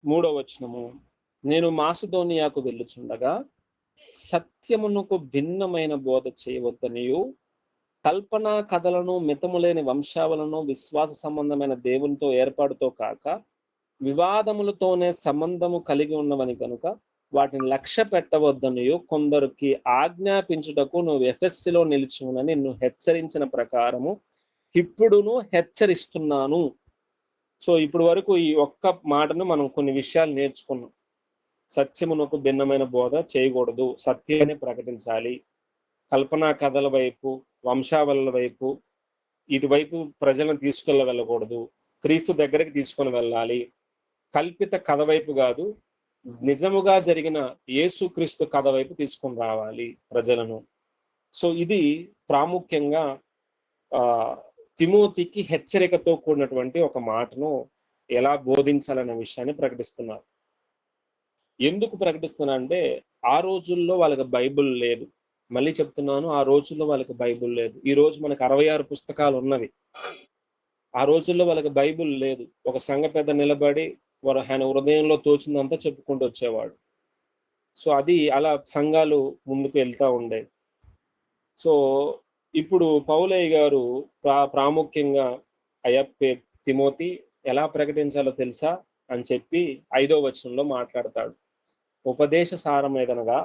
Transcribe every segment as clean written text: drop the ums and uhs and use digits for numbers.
3వ వచనము, నేను మాసిదోనియాకు వెళ్ళుచుండగా సత్యమునకు భిన్నమైన బోధ చేయవద్దనియు, కల్పనా కథలను, మితములేని వంశావలను, విశ్వాస సంబంధమైన దేవునితో ఏర్పాటుతో కాక వివాదములతోనే సంబంధము కలిగి ఉన్నవని కనుక వాటిని లక్ష్య పెట్టవద్దనియు కొందరికి ఆజ్ఞాపించుటకు నువ్వు ఎఫెస్సులో నిలిచునని నిన్ను హెచ్చరించిన ప్రకారము ఇప్పుడును హెచ్చరిస్తున్నాను. సో ఇప్పుడు వరకు ఈ ఒక్క మాటను మనం కొన్ని విషయాలు నేర్చుకున్నాం. సత్యమునకు భిన్నమైన బోధ చేయకూడదు, సత్యాన్ని ప్రకటించాలి. కల్పనా కథల వైపు, వంశావళుల వైపు, ఇటువైపు ప్రజలను తీసుకెళ్ళ వెళ్ళకూడదు. క్రీస్తు దగ్గరికి తీసుకొని వెళ్ళాలి. కల్పిత కథ వైపు కాదు, నిజముగా జరిగిన యేసుక్రీస్తు కథ వైపు తీసుకొని రావాలి ప్రజలను. సో ఇది ప్రాముఖ్యంగా తిమోతికి హెచ్చరికతో కూడినటువంటి ఒక మాటను ఎలా బోధించాలనే విషయాన్ని ప్రకటిస్తున్నారు. ఎందుకు ప్రకటిస్తున్నా అంటే ఆ రోజుల్లో వాళ్ళకి బైబిల్ లేదు. మళ్ళీ చెప్తున్నాను, ఆ రోజుల్లో వాళ్ళకి బైబిల్ లేదు. ఈ రోజు మనకు 66 పుస్తకాలు ఉన్నవి. ఆ రోజుల్లో వాళ్ళకి బైబిల్ లేదు. ఒక సంఘ పెద్ద నిలబడి ఆయన హృదయంలో తోచిందంతా చెప్పుకుంటూ వచ్చేవాడు. సో అది అలా సంఘాలు ముందుకు వెళ్తా ఉండేవి. సో ఇప్పుడు పౌలయ్య గారు ప్రాముఖ్యంగా తిమోతి ఎలా ప్రకటించాలో తెలుసా అని చెప్పి 5వ వచనంలో మాట్లాడతాడు. ఉపదేశ సారమేదనగా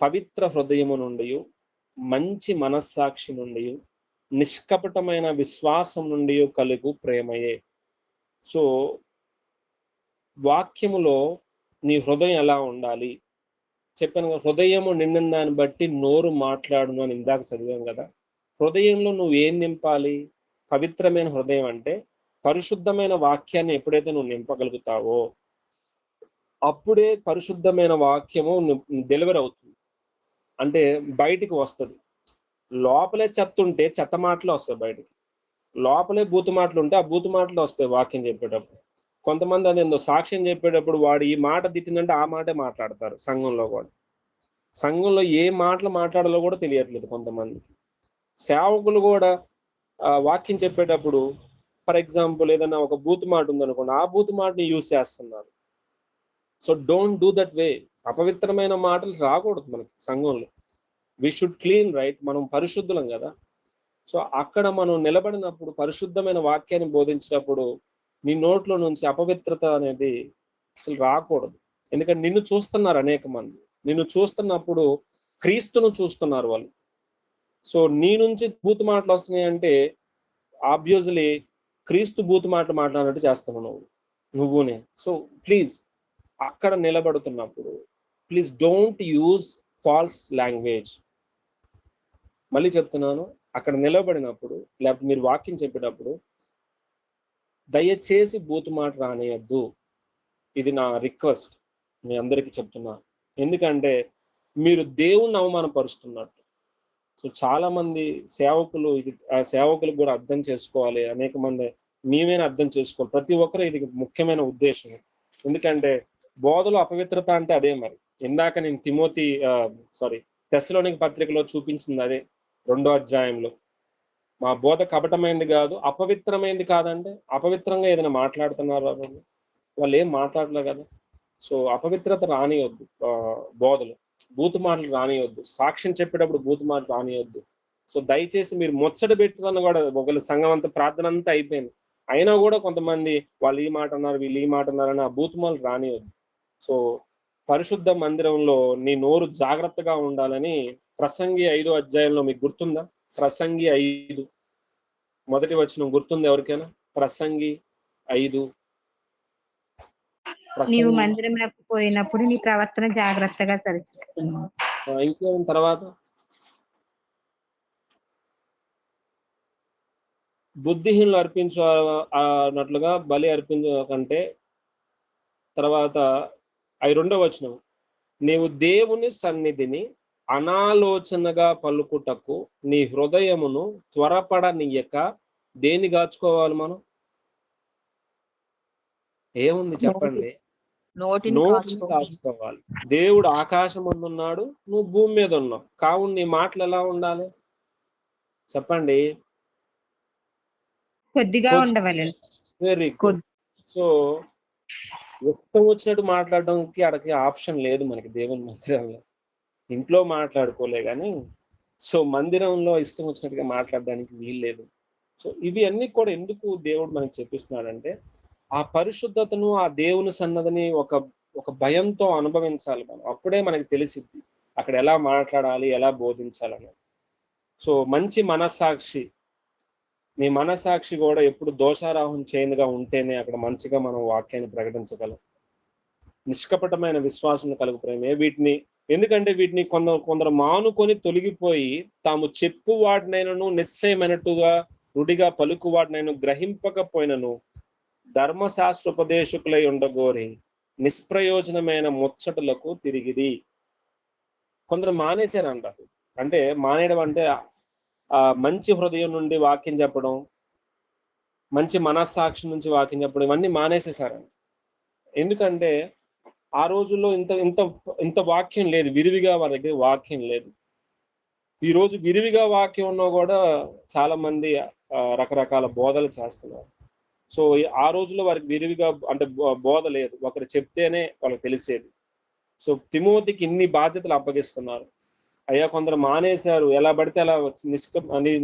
పవిత్ర హృదయము నుండి, మంచి మనస్సాక్షి నుండి, నిష్కపటమైన విశ్వాసం నుండి కలుగు ప్రేమయే. సో వాక్యములో నీ హృదయం ఎలా ఉండాలి చెప్పాను కదా. హృదయము నిండిన దాన్ని బట్టి నోరు మాట్లాడును అని ఇందాక చదివాం కదా. హృదయంలో నువ్వు ఏం నింపాలి? పవిత్రమైన హృదయం అంటే పరిశుద్ధమైన వాక్యాన్ని ఎప్పుడైతే నువ్వు నింపగలుగుతావో అప్పుడే పరిశుద్ధమైన వాక్యము డెలివర్ అవుతుంది. అంటే బయటికి వస్తుంది. లోపలే చెత్త ఉంటే చెత్త మాటలు వస్తాయి బయటికి. లోపలే బూతు మాటలు ఉంటే ఆ బూతు మాటలు వస్తాయి వాక్యం చెప్పేటప్పుడు. కొంతమంది అదేందో సాక్ష్యం చెప్పేటప్పుడు వాడు ఈ మాట తిట్టిందంటే ఆ మాటే మాట్లాడతారు. సంఘంలో కూడా, సంఘంలో ఏ మాటలు మాట్లాడాలో కూడా తెలియట్లేదు కొంతమందికి. సేవకులు కూడా వాక్యం చెప్పేటప్పుడు ఫర్ ఎగ్జాంపుల్ ఏదైనా ఒక బూతు మాట ఉందనుకోండి, ఆ బూతు మాటని యూజ్ చేస్తున్నారు. So don't do that way. అపవిత్రమైన మాటలు రాకూడదు మనకి సంఘంలో. We should clean, right? మనం పరిశుద్ధులం కదా. సో అక్కడ మనం నిలబడినప్పుడు పరిశుద్ధమైన వాక్యాన్ని బోధించినప్పుడు నీ నోట్లో నుంచి అపవిత్రత అనేది అసలు రాకూడదు. ఎందుకంటే నిన్ను చూస్తున్నారు అనేక మంది. నిన్ను చూస్తున్నప్పుడు క్రీస్తును చూస్తున్నారు వాళ్ళు. సో నీ నుంచి బూతు మాటలు వస్తున్నాయి అంటే ఆబ్వియస్లీ క్రీస్తు బూతు మాటలు మాట్లాడినట్టు చేస్తున్నావు నువ్వునే. సో ప్లీజ్ అక్కడ నిలబడుతున్నప్పుడు please don't use false language. మళ్ళీ చెప్తున్నాను, అక్కడ నిలబడినప్పుడు లేకపోతే మీరు వాక్యం చెప్పేటప్పుడు దయచేసి బూతు మాట రానియద్దు. ఇది నా రిక్వెస్ట్, మీ అందరికీ చెప్తున్నా. ఎందుకంటే మీరు దేవుణ్ణి అవమానపరుస్తున్నట్టు. సో చాలా మంది సేవకులు సేవకులకు కూడా అర్థం చేసుకోవాలి. అనేక మంది మేమైనా అర్థం చేసుకోవాలి. ప్రతి ఒక్కరు ఇది ముఖ్యమైన ఉద్దేశం. ఎందుకంటే బోధలో అపవిత్రత అంటే అదే. మరి ఇందాక నేను తెస్సలోనిక పత్రికలో చూపించింది అదే. 2వ అధ్యాయంలో మా బోధ కపటమైంది కాదు, అపవిత్రమైంది కాదంటే అపవిత్రంగా ఏదైనా మాట్లాడుతున్నారు వాళ్ళు ఏం మాట్లాడలేదు కదా. సో అపవిత్రత రానియొద్దు. బోధలు బూతు మాటలు రానియొద్దు. సాక్ష్యం చెప్పేటప్పుడు బూతు మాటలు రానియొద్దు. సో దయచేసి మీరు ముచ్చట పెట్టుకున్న కూడా ఒకవేళ సంఘం అంతా ప్రార్థన అంతా అయిపోయింది అయినా కూడా కొంతమంది వాళ్ళు ఈ మాట అన్నారు, వీళ్ళు ఈ మాట అన్నారని ఆ బూతు మాటలు రానియొద్దు. సో పరిశుద్ధ మందిరంలో నీ నోరు జాగ్రత్తగా ఉండాలని ప్రసంగి 5వ అధ్యాయంలో మీకు గుర్తుందా? ప్రసంగి 5 మొదటి వచనం గుర్తుంది ఎవరికైనా? ప్రసంగి 5. నీవు మందిరమునకు పోయినప్పుడు నీ ప్రవర్తన జాగ్రత్తగా సరిచూసుకున్నావు. ఇంకేం తర్వాత? బుద్ధిహీనులు అర్పించినట్లుగా బలి అర్పించకంటే. తర్వాత 2వ వచనం, నీవు దేవుని సన్నిధిని అనాలోచనగా పలుకుటకు నీ హృదయమును త్వరపడనీయక దేన్ని కాచుకోవాలి మనం? ఏముంది చెప్పండి? నోటిని కాచుకోవాలి. దేవుడు ఆకాశం ముందు ఉన్నాడు, నువ్వు భూమి మీద ఉన్నావు. కావున నీ మాటలు ఎలా ఉండాలి చెప్పండి? కొద్దిగా ఉండవాలి. Very good. సో ఇష్టం వచ్చినట్టు మాట్లాడడానికి అక్కడికి ఆప్షన్ లేదు మనకి దేవుని మందిరంలో. ఇంట్లో మాట్లాడుకోలే కానీ సో మందిరంలో ఇష్టం వచ్చినట్టుగా మాట్లాడడానికి వీల్లేదు. సో ఇవి అన్ని కూడా ఎందుకు దేవుడు మనకి చెప్పిస్తున్నాడంటే ఆ పరిశుద్ధతను, ఆ దేవుని సన్నదిని ఒక భయంతో అనుభవించాలి మనం. అప్పుడే మనకి తెలిసిద్ది అక్కడ ఎలా మాట్లాడాలి, ఎలా బోధించాలని. సో మంచి మనస్సాక్షి, నీ మనస్సాక్షి కూడా ఎప్పుడు దోషారోహం చేయనిగా ఉంటేనే అక్కడ మంచిగా మనం వాక్యాన్ని ప్రకటించగలం. నిష్కపటమైన విశ్వాసం కలుగు ప్రేమే వీటిని, ఎందుకంటే వీటిని కొందరు మానుకొని తొలగిపోయి తాము చెప్పు వాటినైనను నిశ్చయమైనట్టుగా రుడిగా పలుకు వాటినైనా గ్రహింపకపోయినను ధర్మశాస్త్రోపదేశకులై ఉండగోరి నిష్ప్రయోజనమైన ముచ్చటలకు తిరిగిది. కొందరు మానేశారంట. అంటే మానేయడం అంటే మంచి హృదయం నుండి వాక్యం చెప్పడం, మంచి మనస్సాక్షి నుంచి వాక్యం చెప్పడం, ఇవన్నీ మానేసేసారంట. ఎందుకంటే ఆ రోజుల్లో ఇంత ఇంత ఇంత వాక్యం లేదు, విరివిగా వారి దగ్గర వాక్యం లేదు. ఈ రోజు విరివిగా వాక్యం ఉన్నా కూడా చాలా మంది రకరకాల బోధలు చేస్తున్నారు. సో ఆ రోజుల్లో వారికి విరివిగా అంటే బోధ లేదు, ఒకరు చెప్తేనే వాళ్ళకి తెలిసేది. సో తిమోతికి ఇన్ని బాధ్యతలు అప్పగిస్తున్నారు. అయ్యా కొందరు మానేశారు, ఎలా పడితే అలా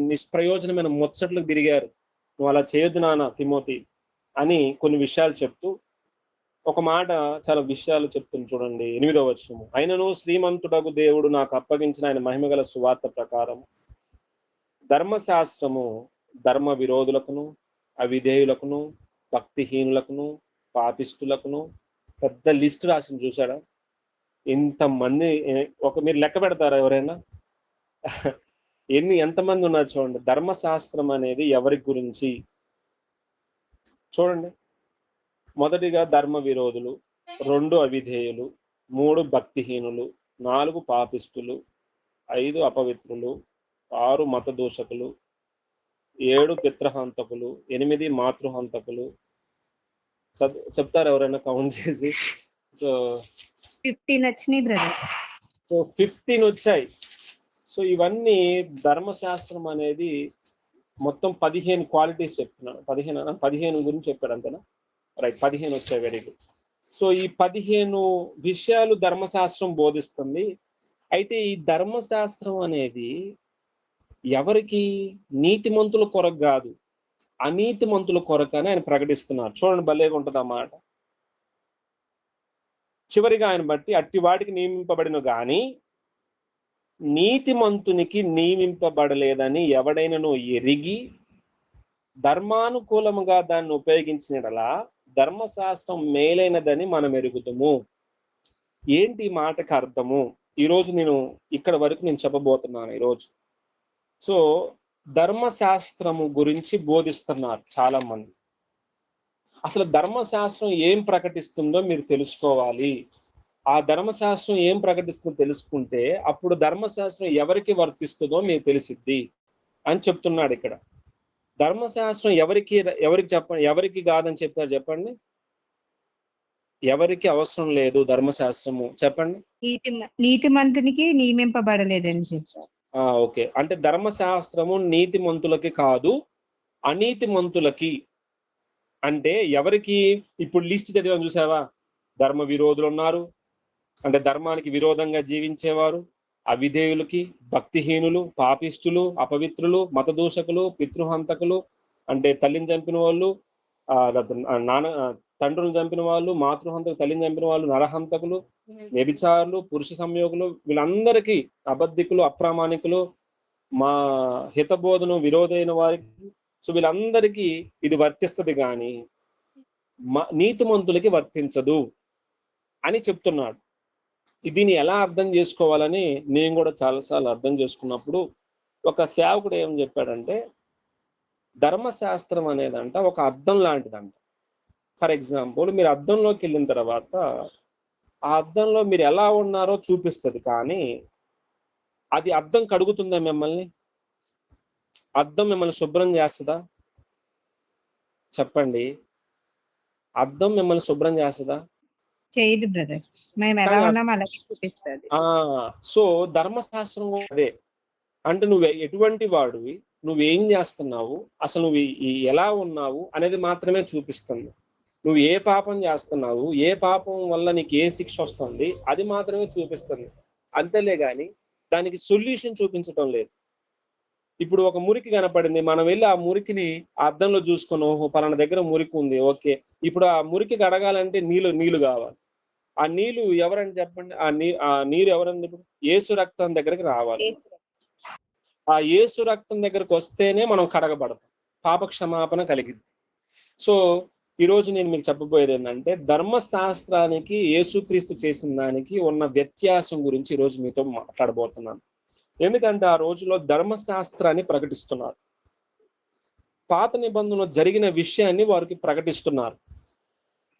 నిష్ప్రయోజనమైన ముచ్చట్లకు తిరిగారు, నువ్వు అలా చేయొద్దు నాన్న తిమోతి అని కొన్ని విషయాలు చెప్తూ ఒక మాట చాలా విషయాలు చెప్తుంది చూడండి. 8వ వచనము. అయినను శ్రీమంతుడగు దేవుడు నాకు అప్పగించిన ఆయన మహిమగల సువార్త ప్రకారం ధర్మశాస్త్రము ధర్మ విరోధులకును, అవిధేయులకును, భక్తిహీనులకును, పాపిష్టులకును పెద్ద లిస్ట్ రాసింది. చూసాడా ఇంతమంది? మీరు లెక్క పెడతారా ఎవరైనా? ఎంతమంది ఉన్నారు చూడండి. ధర్మశాస్త్రం అనేది ఎవరి గురించి చూడండి. మొదటిగా ధర్మ విరోధులు, 2 అవిధేయులు, 3 భక్తిహీనులు, 4 పాపిష్టులు, 5 అపవిత్రులు, 6 మతదూషకులు, 7 పితృహంతకులు, 8 మాతృహంతకులు. చెప్తారు ఎవరైనా కౌంట్ చేసి? సో 15 వచ్చినాయి బ్రదర్. సో 15 వచ్చాయి. సో ఇవన్నీ ధర్మశాస్త్రం అనేది మొత్తం 15 క్వాలిటీస్ చెప్తున్నాను. 15 గురించి చెప్పాడు అంతేనా? రైట్, 15 వచ్చాయి. Very good. సో ఈ 15 విషయాలు ధర్మశాస్త్రం బోధిస్తుంది. అయితే ఈ ధర్మశాస్త్రం అనేది ఎవరికి? నీతిమంతుల కొరకు కాదు, అనీతిమంతుల కొరకు అని ఆయన ప్రకటిస్తున్నారు. చూడండి భలేగా ఉంటుంది ఆ మాట. చివరిగా ఆయన బట్టి అట్టి వాటికి నియమింపబడిన గాని నీతిమంతునికి నియమింపబడలేదని ఎవడైనను ఎరిగి ధర్మానుకూలముగా దాన్ని ఉపయోగించినలా ధర్మశాస్త్రం మేలైనదని మనం ఎరుగుతాము. ఏంటి ఈ మాటకు అర్థము? ఈరోజు నేను ఇక్కడ వరకు నేను చెప్పబోతున్నాను ఈరోజు. సో ధర్మశాస్త్రము గురించి బోధిస్తున్నారు చాలా మంది. అసలు ధర్మశాస్త్రం ఏం ప్రకటిస్తుందో మీరు తెలుసుకోవాలి. ఆ ధర్మశాస్త్రం ఏం ప్రకటిస్తుందో తెలుసుకుంటే అప్పుడు ధర్మశాస్త్రం ఎవరికి వర్తిస్తుందో మీకు తెలిసిద్ది అని చెప్తున్నాడు ఇక్కడ. ధర్మశాస్త్రం ఎవరికి చెప్పండి, ఎవరికి కాదని చెప్పారు చెప్పండి? ఎవరికి అవసరం లేదు ధర్మశాస్త్రము చెప్పండి? నీతిమంతునికి నియమింపబడలేదని చెప్పారు. ఓకే, అంటే ధర్మశాస్త్రము నీతిమంతులకి కాదు, అనీతిమంతులకి. అంటే ఎవరికి? ఇప్పుడు లిస్ట్ చదివాం చూసావా? ధర్మ విరోధులు ఉన్నారు, అంటే ధర్మానికి విరోధంగా జీవించేవారు, అవిధేయులకి, భక్తిహీనులు, పాపిష్టులు, అపవిత్రులు, మతదూషకులు, పితృహంతకులు, అంటే తల్లిని చంపిన వాళ్ళు, తండ్రులను చంపిన వాళ్ళు, మాతృహంతకు తల్లిని చంపిన వాళ్ళు, నరహంతకులు, వ్యభిచారులు, పురుష సంయోగులు, వీళ్ళందరికీ, అబద్ధికులు, అప్రామాణికులు, మా హితబోధను విరోధైన వారికి, సో వీళ్ళందరికీ ఇది వర్తిస్తుంది కానీ నీతిమంతులకి వర్తించదు అని చెప్తున్నాడు. దీన్ని ఎలా అర్థం చేసుకోవాలని నేను కూడా చాలాసార్లు అర్థం చేసుకున్నప్పుడు ఒక సేవకుడు ఏం చెప్పాడంటే, ధర్మశాస్త్రం అనేదంట ఒక అద్దం లాంటిదంట. ఫర్ ఎగ్జాంపుల్, మీరు అద్దంలోకి వెళ్ళిన తర్వాత ఆ అద్దంలో మీరు ఎలా ఉన్నారో చూపిస్తుంది, కానీ అది అద్దం కడుగుతుందా మిమ్మల్ని? అద్దం మిమ్మల్ని శుభ్రం చేస్తుందా? చెప్పండి, అద్దం మిమ్మల్ని శుభ్రం చేస్తుందా? చేయదు బ్రదర్. మేము ఎలా ఉన్నామో అలాగే చూపిస్తుంది. సో ధర్మశాస్త్రం అదే. అంటే నువ్వు ఎటువంటి వాడివి, నువ్వేం చేస్తున్నావు, అసలు నువ్వు ఎలా ఉన్నావు అనేది మాత్రమే చూపిస్తుంది. నువ్వు ఏ పాపం చేస్తున్నావు, ఏ పాపం వల్ల నీకు ఏ శిక్ష వస్తుంది, అది మాత్రమే చూపిస్తుంది. అంతేలే గాని దానికి సొల్యూషన్ చూపించటం లేదు. ఇప్పుడు ఒక మురికి కనపడింది, మనం వెళ్ళి ఆ మురికిని అద్దంలో చూసుకొని, ఓహో పలానా దగ్గర మురికి ఉంది, ఓకే. ఇప్పుడు ఆ మురికి కడగాలంటే నీళ్లు కావాలి. ఆ నీళ్లు ఎవరని చెప్పండి? ఆ నీరు ఎవరండి? ఇప్పుడు యేసు రక్తం దగ్గరికి రావాలి. ఆ యేసు రక్తం దగ్గరకు వస్తేనే మనం కడగబడతాం, పాప క్షమాపణ కలిగింది. సో ఈ రోజు నేను మీకు చెప్పబోయేది ఏంటంటే, ధర్మశాస్త్రానికి యేసుక్రీస్తు చేసిన దానికి ఉన్న వ్యత్యాసం గురించి ఈరోజు మీతో మాట్లాడబోతున్నాను. ఎందుకంటే ఆ రోజులో ధర్మశాస్త్రాన్ని ప్రకటిస్తున్నారు, పాత నిబంధనలో జరిగిన విషయాన్ని వారికి ప్రకటిస్తున్నారు.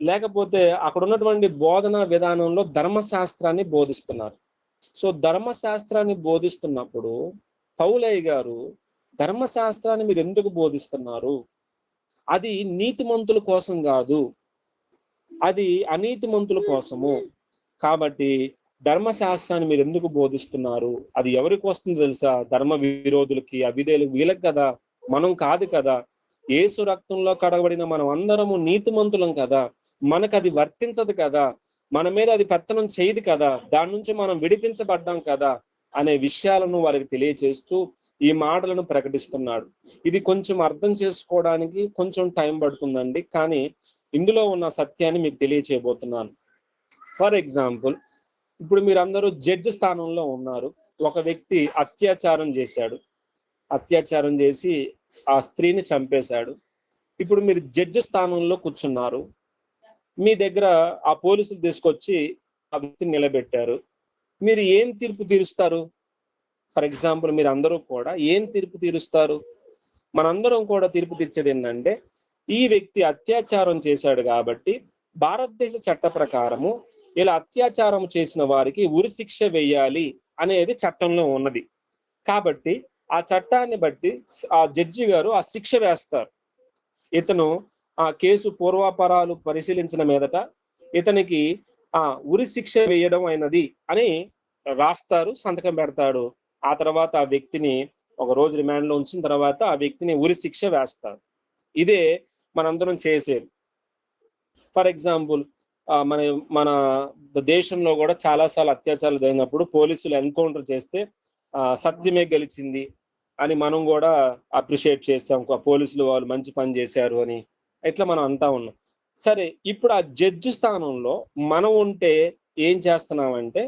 లేకపోతే అక్కడ ఉన్నటువంటి బోధనా విధానంలో ధర్మశాస్త్రాన్ని బోధిస్తున్నారు. సో ధర్మశాస్త్రాన్ని బోధిస్తున్నప్పుడు పౌలయ్య గారు, ధర్మశాస్త్రాన్ని మీరు ఎందుకు బోధిస్తున్నారు? అది నీతిమంతుల కోసం కాదు, అది అనీతిమంతుల కోసము. కాబట్టి ధర్మశాస్త్రాన్ని మీరు ఎందుకు బోధిస్తున్నారు? అది ఎవరికి వస్తుంది తెలుసా? ధర్మ విరోధులకి, అవిధేయులకు, వీళ్ళకి కదా, మనం కాదు కదా. యేసు రక్తంలో కడగబడిన మనం అందరము నీతిమంతులం కదా, మనకు అది వర్తించదు కదా, మన మీద అది పెత్తనం చేయదు కదా, దాని నుంచి మనం విడిపించబడ్డాం కదా అనే విషయాలను వారికి తెలియచేస్తూ ఈ మాటలను ప్రకటిస్తున్నాడు. ఇది కొంచెం అర్థం చేసుకోవడానికి కొంచెం టైం పడుతుందండి, కానీ ఇందులో ఉన్న సత్యాన్ని మీకు తెలియచేయబోతున్నాను. ఫర్ ఎగ్జాంపుల్, ఇప్పుడు మీరందరూ జడ్జి స్థానంలో ఉన్నారు. ఒక వ్యక్తి అత్యాచారం చేసి ఆ స్త్రీని చంపేశాడు. ఇప్పుడు మీరు జడ్జి స్థానంలో కూర్చున్నారు. మీ దగ్గర ఆ పోలీసులు తీసుకొచ్చి ఆ వ్యక్తిని నిలబెట్టారు. మీరు ఏం తీర్పు తీరుస్తారు? ఫర్ ఎగ్జాంపుల్, మీరు అందరూ కూడా ఏం తీర్పు తీరుస్తారు? మనందరం కూడా తీర్పు తీర్చేది ఏంటంటే, ఈ వ్యక్తి అత్యాచారం చేశాడు కాబట్టి భారతదేశ చట్ట ప్రకారము ఇలా అత్యాచారం చేసిన వారికి ఉరి శిక్ష వేయాలి అనేది చట్టంలో ఉన్నది. కాబట్టి ఆ చట్టాన్ని బట్టి ఆ జడ్జి గారు ఆ శిక్ష వేస్తారు. ఇతను ఆ కేసు పూర్వాపరాలు పరిశీలించిన మీదట ఇతనికి ఉరి శిక్ష వేయడం అయినది అని రాస్తారు, సంతకం పెడతాడు. ఆ తర్వాత ఆ వ్యక్తిని ఒక రోజు రిమాండ్ లో ఉంచిన తర్వాత ఆ వ్యక్తిని ఉరి శిక్ష వేస్తారు. ఇదే మనందరం చేసేది. ఫర్ ఎగ్జాంపుల్, మన మన దేశంలో కూడా చాలాసార్లు అత్యాచారాలు జరిగినప్పుడు పోలీసులు ఎన్కౌంటర్ చేస్తే సత్యమే గెలిచింది అని మనం కూడా అప్రిషియేట్ చేస్తాం, పోలీసులు వాళ్ళు మంచి పని చేశారు అని, ఇట్లా మనం అంటా ఉన్నాం. సరే, ఇప్పుడు ఆ జడ్జి స్థానంలో మనం ఉంటే ఏం చేస్తున్నామంటే,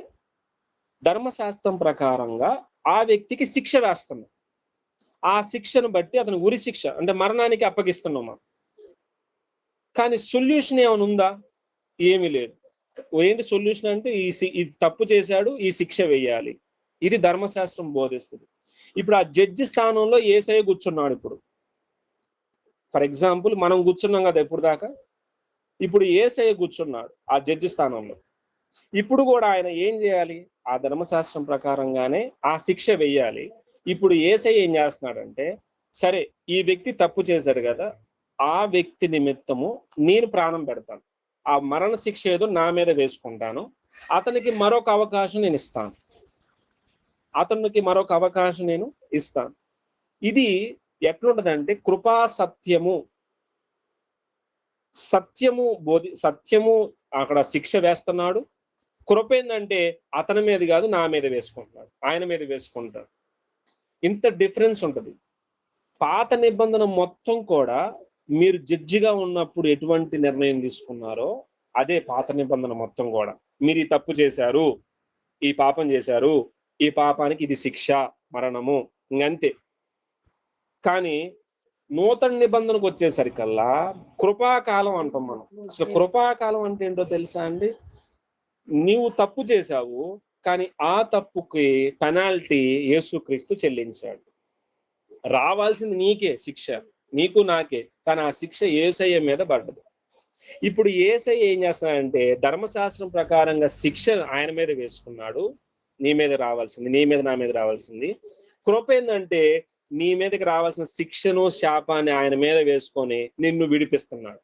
ధర్మశాస్త్రం ప్రకారంగా ఆ వ్యక్తికి శిక్ష వేస్తున్నాం. ఆ శిక్షను బట్టి అతను ఉరి శిక్ష అంటే మరణానికి అప్పగిస్తున్నాం మనం. కానీ సొల్యూషన్ ఏమైనా ఉందా? ఏమీ లేదు. ఏంటి సొల్యూషన్ అంటే, ఇది తప్పు చేశాడు, ఈ శిక్ష వేయాలి. ఇది ధర్మశాస్త్రం బోధిస్తుంది. ఇప్పుడు ఆ జడ్జి స్థానంలో యేసయ్య కూర్చున్నాడు. ఇప్పుడు ఫర్ ఎగ్జాంపుల్ మనం కూర్చున్నాం కదా ఎప్పుడు దాకా, ఇప్పుడు యేసయ్య కూర్చున్నాడు ఆ జడ్జి స్థానంలో. ఇప్పుడు కూడా ఆయన ఏం చేయాలి? ఆ ధర్మశాస్త్రం ప్రకారంగానే ఆ శిక్ష వేయాలి. ఇప్పుడు యేసయ్య ఏం చేస్తున్నాడంటే, సరే ఈ వ్యక్తి తప్పు చేశాడు కదా, ఆ వ్యక్తి నిమిత్తము నేను ప్రాణం పెడతాను, ఆ మరణ శిక్ష ఏదో నా మీద వేసుకుంటాను, అతనికి మరొక అవకాశం నేను ఇస్తాను, ఇది ఎట్లుంటదంటే, కృపా సత్యము సత్యము అక్కడ శిక్ష వేస్తున్నాడు. కృప ఏంటంటే అతని మీద కాదు, నా మీద వేసుకుంటున్నాడు, ఆయన మీద వేసుకుంటాడు. ఇంత డిఫరెన్స్ ఉంటుంది. పాత నిబంధన మొత్తం కూడా మీరు జడ్జిగా ఉన్నప్పుడు ఎటువంటి నిర్ణయం తీసుకున్నారో అదే పాత నిబంధన మొత్తం కూడా. మీరు ఈ తప్పు చేశారు, ఈ పాపం చేశారు, ఈ పాపానికి ఇది శిక్ష, మరణము, ఇంకంతే. కానీ నూతన నిబంధనకు వచ్చేసరికల్లా కృపాకాలం అంటాం మనం. అసలు కృపాకాలం అంటే ఏంటో తెలుసా అండి? నీవు తప్పు చేశావు, కానీ ఆ తప్పుకి పెనాల్టీ యేసుక్రీస్తు చెల్లించాడు. రావాల్సింది నీకే శిక్ష, నీకు నాకే, కానీ ఆ శిక్ష యేసయ్య మీద పడ్డది. ఇప్పుడు యేసయ్య ఏం చేస్తున్నాడంటే, ధర్మశాస్త్రం ప్రకారంగా శిక్ష ఆయన మీద వేసుకున్నాడు, నీ మీద రావాల్సింది, నీ మీద నా మీద రావాల్సింది. కృప ఏంటంటే నీ మీదకి రావాల్సిన శిక్షను శాపాన్ని ఆయన మీద వేసుకొని నిన్ను విడిపిస్తున్నాడు.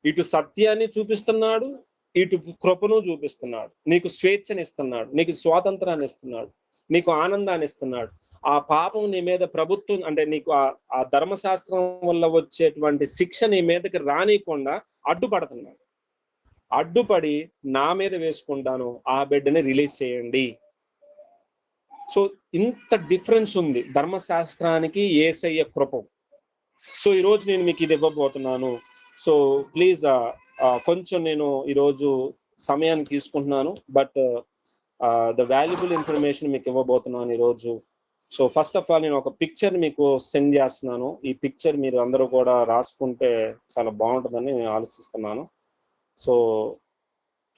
ఇటు సత్యాన్ని చూపిస్తున్నాడు, ఇటు కృపను చూపిస్తున్నాడు. నీకు స్వేచ్ఛని ఇస్తున్నాడు, నీకు స్వాతంత్రాన్ని ఇస్తున్నాడు, నీకు ఆనందాన్ని ఇస్తున్నాడు. ఆ పాపం నీ మీద ప్రభుత్వం అంటే నీకు ఆ ధర్మశాస్త్రం వల్ల వచ్చేటువంటి శిక్ష నీ మీదకి రానియకుండా అడ్డుపడుతున్నాడు. అడ్డుపడి నా మీద వేసుకుంటాను, ఆ బిడ్డని రిలీజ్ చేయండి. సో ఇంత డిఫరెన్స్ ఉంది ధర్మశాస్త్రానికి యేసయ్య కృపం. సో ఈరోజు నేను మీకు ఇది ఇవ్వబోతున్నాను. సో ప్లీజ్ కొంచెం నేను ఈరోజు సమయాన్ని తీసుకుంటున్నాను, బట్ ద వాల్యుబుల్ ఇన్ఫర్మేషన్ మీకు ఇవ్వబోతున్నాను ఈరోజు. సో ఫస్ట్ ఆఫ్ ఆల్ నేను ఒక పిక్చర్ మీకు సెండ్ చేస్తున్నాను. ఈ పిక్చర్ మీరు అందరూ కూడా రాసుకుంటే చాలా బాగుంటుందని నేను ఆలోచిస్తున్నాను. సో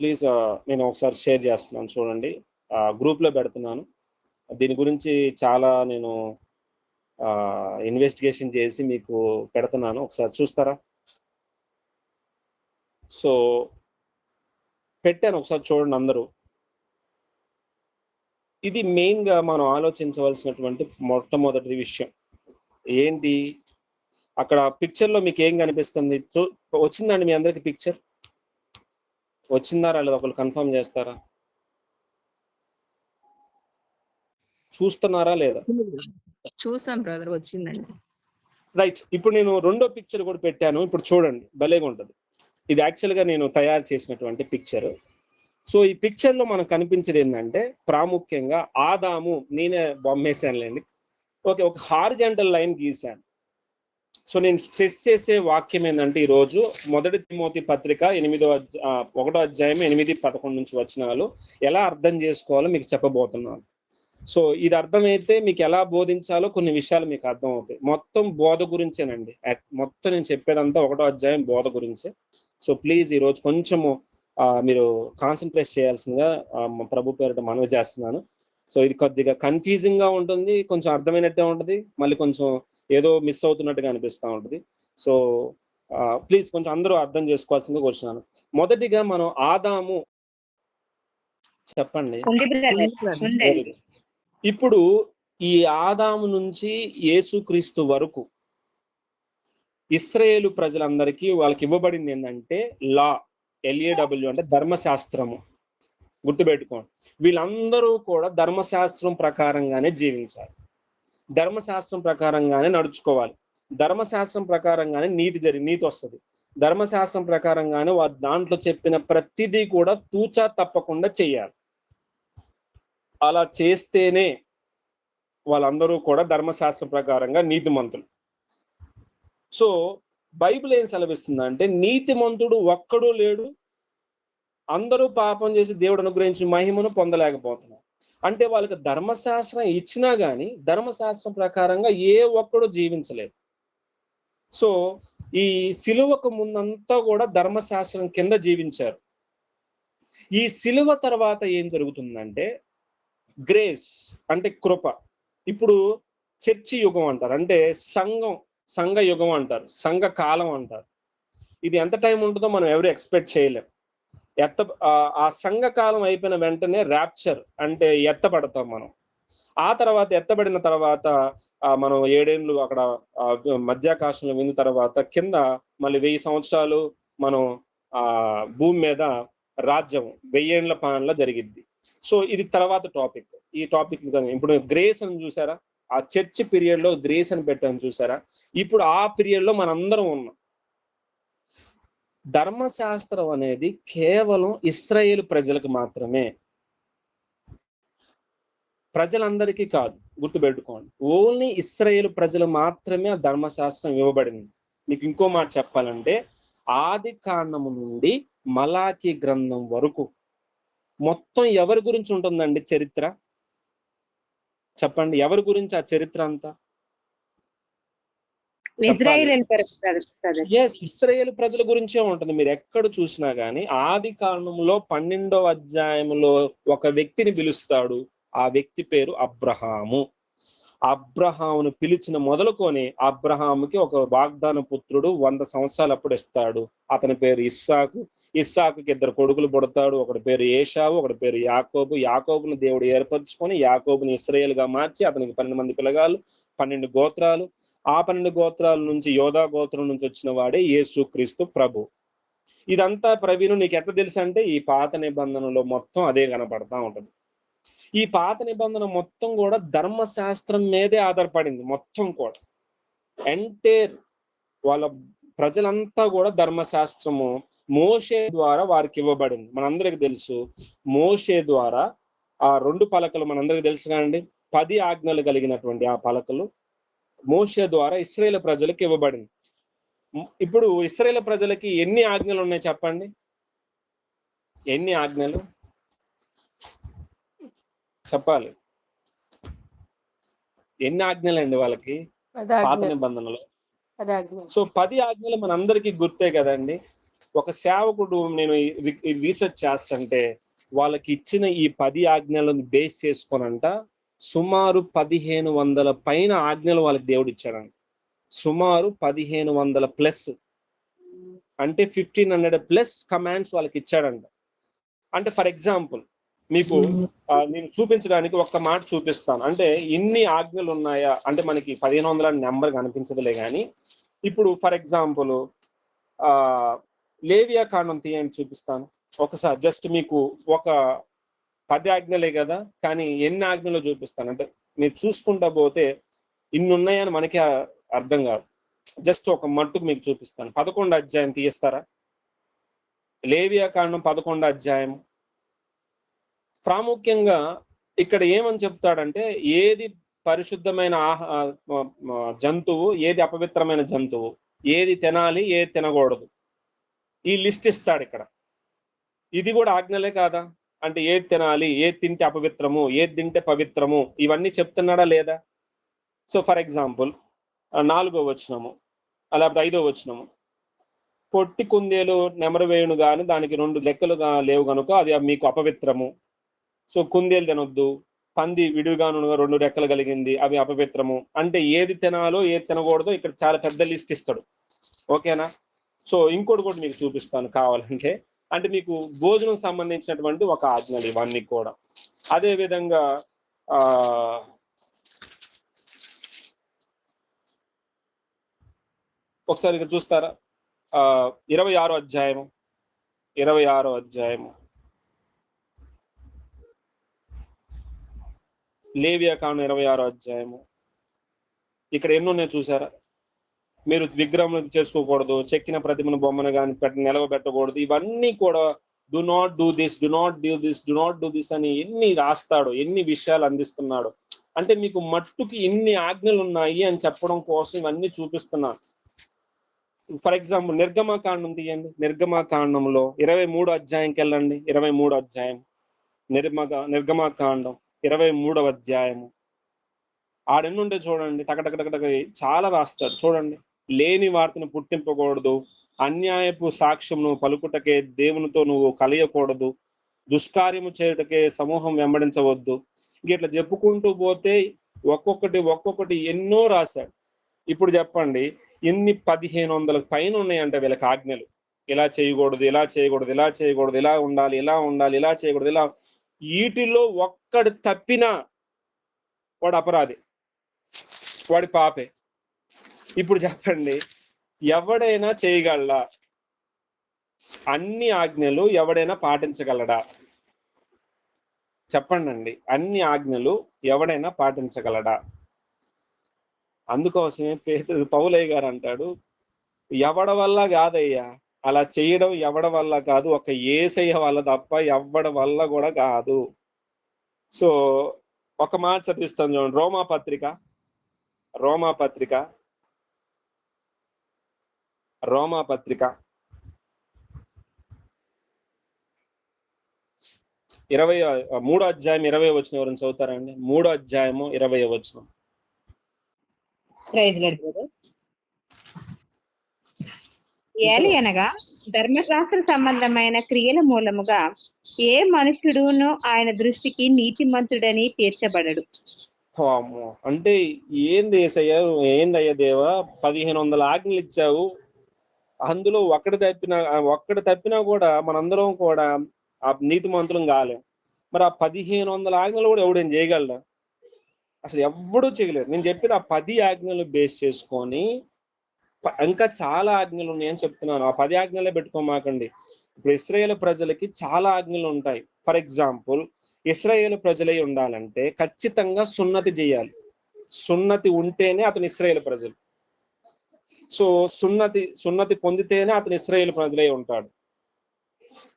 ప్లీజ్ నేను ఒకసారి షేర్ చేస్తున్నాను, చూడండి. గ్రూప్లో పెడుతున్నాను. దీని గురించి చాలా నేను ఇన్వెస్టిగేషన్ చేసి మీకు పెడుతున్నాను, ఒకసారి చూస్తారా? సో పెట్టాను, ఒకసారి చూడండి అందరూ. ఇది మెయిన్గా మనం ఆలోచించవలసినటువంటి మొట్టమొదటి విషయం ఏంటి, అక్కడ పిక్చర్లో మీకు ఏం కనిపిస్తుంది? వచ్చిందండి మీ అందరికి పిక్చర్? వచ్చిందా రాలేదు? ఒకళ్ళు కన్ఫర్మ్ చేస్తారా? చూస్తున్నారా లేదా? చూసాం బ్రదర్, వచ్చిందండి. రైట్. ఇప్పుడు నేను రెండో పిక్చర్ కూడా పెట్టాను, ఇప్పుడు చూడండి, భలేగా ఉంటుంది. ఇది యాక్చువల్గా నేను తయారు చేసినటువంటి పిక్చర్. సో ఈ పిక్చర్ లో మనకు కనిపించేది ఏంటంటే ప్రాముఖ్యంగా ఆదాము, నేనే బొమ్మేశానులేండి. ఓకే, ఒక హారిజాంటల్ లైన్ గీశాను. సో నేను స్ట్రెస్ చేసే వాక్యం ఏంటంటే ఈరోజు 1 తిమోతి పత్రిక 1వ అధ్యాయం 8-11 నుంచి వచనాలు ఎలా అర్థం చేసుకోవాలో మీకు చెప్పబోతున్నాను. సో ఇది అర్థమైతే మీకు ఎలా బోధించాలో కొన్ని విషయాలు మీకు అర్థం అవుతాయి. మొత్తం బోధ గురించేనండి, మొత్తం నేను చెప్పేదంతా 1వ అధ్యాయం బోధ గురించే. సో ప్లీజ్ ఈరోజు కొంచెము మీరు కాన్సన్ట్రేట్ చేయాల్సిందిగా ప్రభు పేరిట మనవి చేస్తున్నాను. సో ఇది కొద్దిగా కన్ఫ్యూజింగ్ గా ఉంటుంది, కొంచెం అర్థమైనట్టే ఉంటుంది, మళ్ళీ కొంచెం ఏదో మిస్ అవుతున్నట్టుగా అనిపిస్తూ ఉంటుంది. సో ప్లీజ్ కొంచెం అందరూ అర్థం చేసుకోవాల్సిందిగా కూర్చున్నాను. మొదటిగా మనం ఆదాము, చెప్పండి. ఇప్పుడు ఈ ఆదాము నుంచి యేసుక్రీస్తు వరకు ఇశ్రాయేలు ప్రజలందరికీ వాళ్ళకి ఇవ్వబడింది ఏంటంటే లా, LAW అంటే ధర్మశాస్త్రము. గుర్తుపెట్టుకోండి, వీళ్ళందరూ కూడా ధర్మశాస్త్రం ప్రకారంగానే జీవించాలి, ధర్మశాస్త్రం ప్రకారంగానే నడుచుకోవాలి, ధర్మశాస్త్రం ప్రకారంగానే నీతి వస్తుంది, ధర్మశాస్త్రం ప్రకారంగానే వారు దాంట్లో చెప్పిన ప్రతిదీ కూడా తూచా తప్పకుండా చేయాలి. అలా చేస్తేనే వాళ్ళందరూ కూడా ధర్మశాస్త్రం ప్రకారంగా నీతిమంతులు. సో బైబిల్ ఏం సెలవిస్తుందంటే నీతిమంతుడు ఒక్కడూ లేడు, అందరూ పాపం చేసి దేవుడు అనుగ్రహించిన మహిమను పొందలేకపోతున్నారు. అంటే వాళ్ళకి ధర్మశాస్త్రం ఇచ్చినా గానీ ధర్మశాస్త్రం ప్రకారంగా ఏ ఒక్కడు జీవించలేదు. సో ఈ సిలువకు ముందంతా కూడా ధర్మశాస్త్రం కింద జీవించారు. ఈ సిలువ తర్వాత ఏం జరుగుతుందంటే గ్రేస్ అంటే కృప. ఇప్పుడు చర్చి యుగం అంటారు, అంటే సంఘ యుగం అంటారు, సంఘ కాలం అంటారు. ఇది ఎంత టైం ఉంటుందో మనం ఎవరు ఎక్స్పెక్ట్ చేయలేం. ఆ సంఘ కాలం అయిపోయిన వెంటనే ర్యాప్చర్ అంటే ఎత్తబడతాం మనం. ఆ తర్వాత ఎత్తబడిన తర్వాత మనం 7 ఏళ్ళు అక్కడ మధ్యాకాశంలో విన్న తర్వాత కింద మళ్ళీ 1000 సంవత్సరాలు మనం భూమి మీద రాజ్యం 1000 ఏళ్ల పాలనలో జరిగిద్ది. సో ఇది తర్వాత టాపిక్. ఈ టాపిక్ ఇప్పుడు గ్రేస్ అని చూసారా, ఆ చర్చ్ పీరియడ్ లో గ్రేస్ అని పెట్టాను చూసారా. ఇప్పుడు ఆ పీరియడ్ లో మనందరం ఉన్నాం. ధర్మశాస్త్రం అనేది కేవలం ఇశ్రాయేలు ప్రజలకు మాత్రమే, ప్రజలందరికీ కాదు, గుర్తుపెట్టుకోండి. ఓన్లీ ఇశ్రాయేలు ప్రజలు మాత్రమే ఆ ధర్మశాస్త్రం ఇవ్వబడింది. మీకు ఇంకో మాట చెప్పాలంటే ఆది కాండము నుండి మలాకి గ్రంథం వరకు మొత్తం ఎవరి గురించి ఉంటుందండి చరిత్ర? చెప్పండి, ఎవరి గురించి ఆ చరిత్ర అంతా? ఇశ్రాయేలు ప్రజల గురించే ఉంటుంది. మీరు ఎక్కడ చూసినా గానీ ఆది కాండంలో 12వ అధ్యాయంలో ఒక వ్యక్తిని పిలుస్తాడు. ఆ వ్యక్తి పేరు అబ్రహాము. అబ్రహామును పిలిచిన మొదలుకొని అబ్రహాముకి ఒక వాగ్దాన పుత్రుడు 100 సంవత్సరాలు అప్పుడు ఇస్తాడు. అతని పేరు ఇస్సాకు. ఇస్సాకుకి 2 కొడుకులు పుడతాడు. ఒకటి పేరు ఏషావు, ఒకటి పేరు యాకోబు. యాకోబును దేవుడు ఏర్పరచుకొని యాకోబుని ఇశ్రాయేలుగా మార్చి అతనికి 12 మంది పిల్లగాళ్ళు, 12 గోత్రాలు. ఆ 12 గోత్రాల నుంచి యోధా గోత్రం నుంచి వచ్చిన వాడే యేసుక్రీస్తు ప్రభు. ఇదంతా ప్రవీణు నీకు ఎట్లా తెలుసు అంటే ఈ పాత నిబంధనలో మొత్తం అదే కనపడతా ఉంటది. ఈ పాత నిబంధన మొత్తం కూడా ధర్మశాస్త్రం మీదే ఆధారపడింది. మొత్తం కూడా ఎంటైర్ వాళ్ళ ప్రజలంతా కూడా ధర్మశాస్త్రము మోషే ద్వారా వారికి ఇవ్వబడింది. మనందరికి తెలుసు మోషే ద్వారా ఆ 2 పలకలు మనందరికి తెలుసు కానండి, 10 ఆజ్ఞలు కలిగినటువంటి ఆ పలకలు మోషే ద్వారా ఇశ్రాయేలు ప్రజలకు ఇవ్వబడింది. ఇప్పుడు ఇశ్రాయేలు ప్రజలకి ఎన్ని ఆజ్ఞలు ఉన్నాయి చెప్పండి? ఎన్ని ఆజ్ఞలు చెప్పాలి? ఎన్ని ఆజ్ఞలండి వాళ్ళకి పాత నిబంధనలో? సో 10 ఆజ్ఞలు మనందరికీ గుర్తే కదండి. ఒక సేవకుడు నేను రీసెర్చ్ చేస్తుంటే వాళ్ళకి ఇచ్చిన ఈ 10 ఆజ్ఞలను బేస్ చేసుకోనంట సుమారు 1500 పైన ఆజ్ఞలు వాళ్ళకి దేవుడు ఇచ్చాడంట. సుమారు 1500 ప్లస్, అంటే 1500 ప్లస్ కమాండ్స్ వాళ్ళకి ఇచ్చాడంట. అంటే ఫర్ ఎగ్జాంపుల్ మీకు నేను చూపించడానికి ఒక్క మాట చూపిస్తాను. అంటే ఇన్ని ఆజ్ఞలు ఉన్నాయా అంటే మనకి 1500 నెంబర్ కనిపించదులే కానీ, ఇప్పుడు ఫర్ ఎగ్జాంపుల్ లేవియా కాండం తీయండి, చూపిస్తాను ఒకసారి. జస్ట్ మీకు ఒక 10 ఆజ్ఞలే కదా, కానీ ఎన్ని ఆజ్ఞలు చూపిస్తాను అంటే మీరు చూసుకుంటా పోతే ఇన్ని ఉన్నాయని మనకి అర్థం కాదు. జస్ట్ ఒక మట్టుకు మీకు చూపిస్తాను. 11 అధ్యాయం తీస్తారా? లేవియా కాండం 11 అధ్యాయం. ప్రాముఖ్యంగా ఇక్కడ ఏమని చెప్తాడంటే ఏది పరిశుద్ధమైన జంతువు, ఏది అపవిత్రమైన జంతువు, ఏది తినాలి, ఏది తినకూడదు, ఈ లిస్ట్ ఇస్తాడు ఇక్కడ. ఇది కూడా ఆజ్ఞలే కాదా? అంటే ఏది తినాలి, ఏది తింటే అపవిత్రము, ఏది తింటే పవిత్రము, ఇవన్నీ చెప్తున్నాడా లేదా? సో ఫర్ ఎగ్జాంపుల్ 4వ వచనము లేకపోతే 5వ వచనము, పొట్టి కుందేలు నెమరు వేయును గాని దానికి 2 లెక్కలు లేవు కనుక అది మీకు అపవిత్రము. సో కుందేలు తినొద్దు. పంది విడిగాను 2 రెక్కలు కలిగింది, అవి అపవిత్రము. అంటే ఏది తినాలో ఏది తినకూడదో ఇక్కడ చాలా పెద్ద లిస్ట్ ఇస్తాడు. ఓకేనా? సో ఇంకోటి కూడా మీకు చూపిస్తాను కావాలంటే. అంటే మీకు భోజనం సంబంధించినటువంటి ఒక ఆజ్ఞలు ఇవన్నీ కూడా. అదే విధంగా ఒకసారి ఇక్కడ చూస్తారా? 26వ అధ్యాయము, 26వ అధ్యాయము లేవియా కాండం 26వ అధ్యాయము. ఇక్కడ ఎన్ని ఉన్నాయి చూసారా? మీరు విగ్రహం చేసుకోకూడదు, చెక్కిన ప్రతిమను బొమ్మను కానీ నిలవబెట్టకూడదు, ఇవన్నీ కూడా do not do this, do not do this, do not do this అని ఎన్ని రాస్తాడు, ఎన్ని విషయాలు అందిస్తున్నాడు. అంటే మీకు మట్టుకి ఇన్ని ఆజ్ఞలు ఉన్నాయి అని చెప్పడం కోసం ఇవన్నీ చూపిస్తున్నాను. ఫర్ ఎగ్జాంపుల్ నిర్గమకాండం తీయండి. నిర్గమకాండంలో 23వ అధ్యాయంకి వెళ్ళండి. 23వ అధ్యాయం నిర్గమకాండం 23వ అధ్యాయము. ఆడెన్నుంటే చూడండి, టకటకటక చాలా రాస్తాడు చూడండి. లేని వార్తను పుట్టింపకూడదు, అన్యాయపు సాక్ష్యమును పలుకుటకే దేవునితో నువ్వు కలియకూడదు, దుష్కార్యము చేయుటకే సమూహం వెంబడించవద్దు. ఇట్లా చెప్పుకుంటూ పోతే ఒక్కొక్కటి ఎన్నో రాశాడు. ఇప్పుడు చెప్పండి, ఇన్ని 1500 పైన ఉన్నాయంట వీళ్ళకి ఆజ్ఞలు. ఇలా చేయకూడదు, ఇలా చేయకూడదు, ఇలా చేయకూడదు, ఇలా ఉండాలి, ఇలా ఉండాలి, ఇలా చేయకూడదు, ఇలా. వీటిలో ఒక్కడు తప్పినా వాడు అపరాధి, వాడి పాపే. ఇప్పుడు చెప్పండి, ఎవడైనా చేయగలడా? అన్ని ఆజ్ఞలు ఎవడైనా పాటించగలడా? చెప్పండి అండి, అన్ని ఆజ్ఞలు ఎవడైనా పాటించగలడా? అందుకోసమే పౌలయ్య గారు అంటాడు, ఎవడ వల్ల కాదయ్యా అలా చేయడం, ఎవడ వల్ల కాదు, ఒక యేసయ్య వల్ల తప్ప ఎవడ వల్ల కూడా కాదు. సో ఒక మాట చదివిస్తాను చూడండి. రోమాపత్రిక 23వ అధ్యాయం 20వ వచనం ఎవరైనా చదువుతారండి? 3వ అధ్యాయము 20వ వచనం. అనగా ధర్మశాస్త్ర సంబంధమైన క్రియల మూలముగా ఏ మనుషుడును ఆయన దృష్టికి నీతిమంతుడని తీర్చబడడు. అంటే ఏందయ్యా దేవా, 1500 ఆజ్ఞలు ఇచ్చావు, అందులో ఒక్కటి తప్పినా కూడా మనందరం కూడా ఆ నీతిమంతులం కాలేం. మరి ఆ 1500 ఆజ్ఞలు కూడా ఎవడేం చేయగలడా? అసలు ఎవ్వడూ చేయలేరు. నేను చెప్పేది ఆ 10 ఆజ్ఞలు బేస్ చేసుకొని ఇంకా చాలా ఆజ్ఞలు ఉన్నాయని చెప్తున్నాను. ఆ 10 ఆజ్ఞలే పెట్టుకోమాకండి. ఇప్పుడు ఇశ్రాయేలు ప్రజలకి చాలా ఆజ్ఞలు ఉంటాయి. ఫర్ ఎగ్జాంపుల్ ఇశ్రాయేలు ప్రజలై ఉండాలంటే ఖచ్చితంగా సున్నతి చేయాలి. సున్నతి ఉంటేనే అతను ఇశ్రాయేలు ప్రజలు. సో సున్నతి పొందితేనే అతను ఇశ్రాయేలు ప్రజలై ఉంటాడు.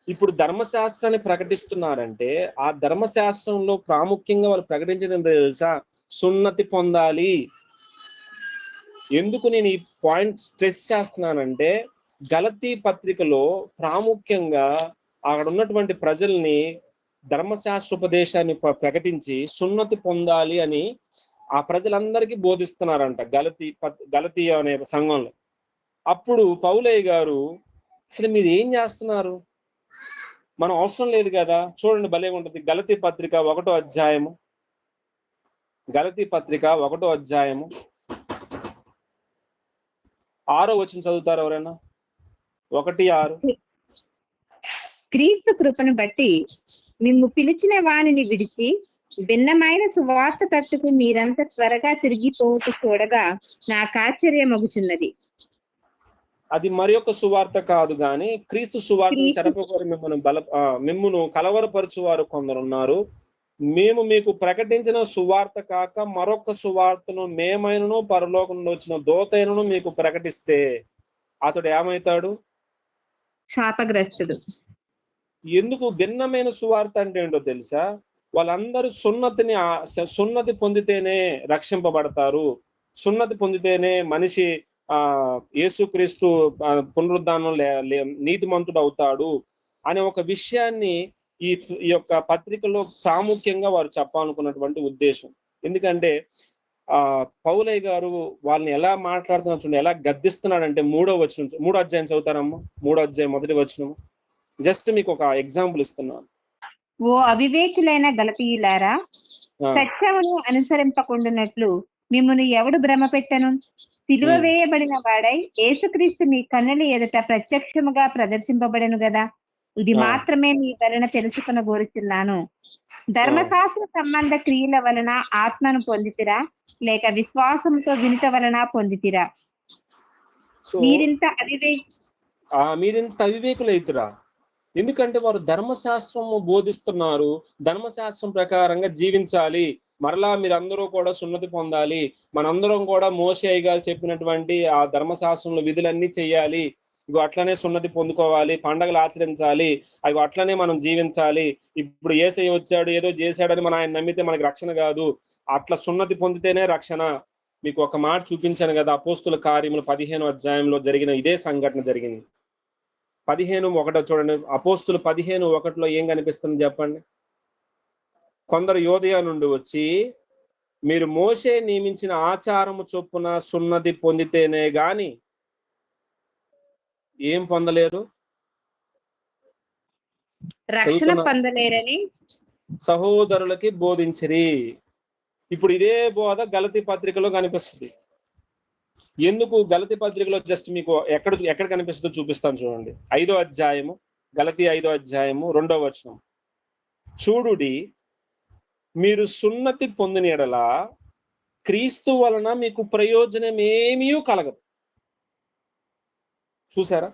ఇప్పుడు ధర్మశాస్త్రాన్ని ప్రకటిస్తున్నారంటే ఆ ధర్మశాస్త్రంలో ప్రాముఖ్యంగా వాళ్ళు ప్రకటించేది ఏంటో తెలుసా? సున్నతి పొందాలి. ఎందుకు నేను ఈ పాయింట్ స్ట్రెస్ చేస్తున్నానంటే గలతీ పత్రికలో ప్రాముఖ్యంగా అక్కడ ఉన్నటువంటి ప్రజల్ని ధర్మశాస్త్రోపదేశాన్ని ప్రకటించి సున్నతి పొందాలి అని ఆ ప్రజలందరికీ బోధిస్తున్నారంట గలతీ అనే సంఘంలో. అప్పుడు పౌలయ్య గారు అసలు మీరు ఏం చేస్తున్నారు, మనం అవసరం లేదు కదా. చూడండి భలే ఉంటుంది. గలతీ పత్రిక 1వ అధ్యాయము, గలతీ పత్రిక 1వ అధ్యాయము 6వ వచనం చదువుతారు ఎవరైనా? 1:6. క్రీస్తు కృపను బట్టి మిమ్ము పిలిచిన వానిని విడిచి భిన్నమైన సువార్త తట్టుకు మీరంతా త్వరగా తిరిగిపోతూ చూడగా నాకు ఆశ్చర్యమగుచున్నది. అది మరి ఒక సువార్త కాదు గాని క్రీస్తు సువార్తను చెరపకోరి మిమ్మును కలవరపరచువారు కొందరున్నారు. మేము మీకు ప్రకటించిన సువార్త కాక మరొక సువార్తను మేమైనను పరలోకంలో వచ్చిన దూతైనను మీకు ప్రకటిస్తే అతడు ఏమవుతాడు? శాపగ్రస్తుడు. ఎందుకు? భిన్నమైన సువార్త అంటే ఏంటో తెలుసా? వాళ్ళందరూ సున్నతి పొందితేనే రక్షింపబడతారు. సున్నతి పొందితేనే మనిషి యేసుక్రీస్తు పునరుద్ధానం నీతిమంతుడు అవుతాడు అనే ఒక విషయాన్ని ఈ యొక్క పత్రికలో ప్రాముఖ్యంగా వారు చెప్పాలనుకున్నటువంటి ఉద్దేశం. ఎందుకంటే పౌలయ్య గారు వాళ్ళని ఎలా మాట్లాడుతున్నారు చూడండి, ఎలా గద్దిస్తున్నాడంటే 3వ వచనం, 3వ అధ్యాయం చదువుతారమ్మా. 3వ అధ్యాయం 1వ వచనం. జస్ట్ మీకు ఒక ఎగ్జాంపుల్ ఇస్తున్నాను. ఓ అవివేకులైన గలతీయులారా, సత్యమును అనుసరింపకుండునట్లు మిమ్మును ఎవడు భ్రమ పెట్టను? సిలువ వేయబడిన వాడై యేసుక్రీస్తు మీ కన్నుల ఎదుట ప్రత్యక్షముగా ప్రదర్శింపబడను గదా. ఇది మాత్రమే మీ వలన తెలుసుకున్న కోరుచున్నాను. ధర్మశాస్త్ర సంబంధ క్రియల వలన ఆత్మను పొందితిరా, లేక విశ్వాసంతో వినుట వలన పొందితిరా? మీరింత అవివేకులైతురా. ఎందుకంటే వారు ధర్మశాస్త్రము బోధిస్తున్నారు, ధర్మశాస్త్రం ప్రకారంగా జీవించాలి, మరలా మీరందరూ కూడా సున్నతి పొందాలి, మనందరం కూడా మోషే గారు చెప్పినటువంటి ఆ ధర్మశాస్త్రంలో విధులన్నీ చెయ్యాలి, ఇగో అట్లనే సున్నతి పొందుకోవాలి, పండగలు ఆచరించాలి, అవి అట్లనే మనం జీవించాలి. ఇప్పుడు యేసయ్య వచ్చాడు ఏదో చేశాడని మనం ఆయన నమ్మితే మనకి రక్షణ కాదు, అట్లా సున్నతి పొందితేనే రక్షణ. మీకు ఒక మాట చూపించాను కదా, అపోస్తుల కార్యములు 15వ అధ్యాయంలో జరిగిన ఇదే సంఘటన జరిగింది. 15:1 చూడండి. అపోస్తులు 15:1 ఏం కనిపిస్తుంది చెప్పండి? కొందరు యోదయ నుండి వచ్చి మీరు మోషే నియమించిన ఆచారము చొప్పున సున్నతి పొందితేనే గాని ఏం పొందలేరు, రక్షణ పొందలేరని సహోదరులకి బోధించిరి. ఇప్పుడు ఇదే బోధ గలతీ పత్రికలో కనిపిస్తుంది. ఎందుకు? గలతీ పత్రికలో జస్ట్ మీకు ఎక్కడ కనిపిస్తుందో చూపిస్తాను చూడండి. 5వ అధ్యాయము, గలతీ 5వ అధ్యాయము 2వ వచనం. చూడుడి, మీరు సున్నతి పొందిన యెడల క్రీస్తు వలన మీకు ప్రయోజనం ఏమీ కలగదు. చూసారా?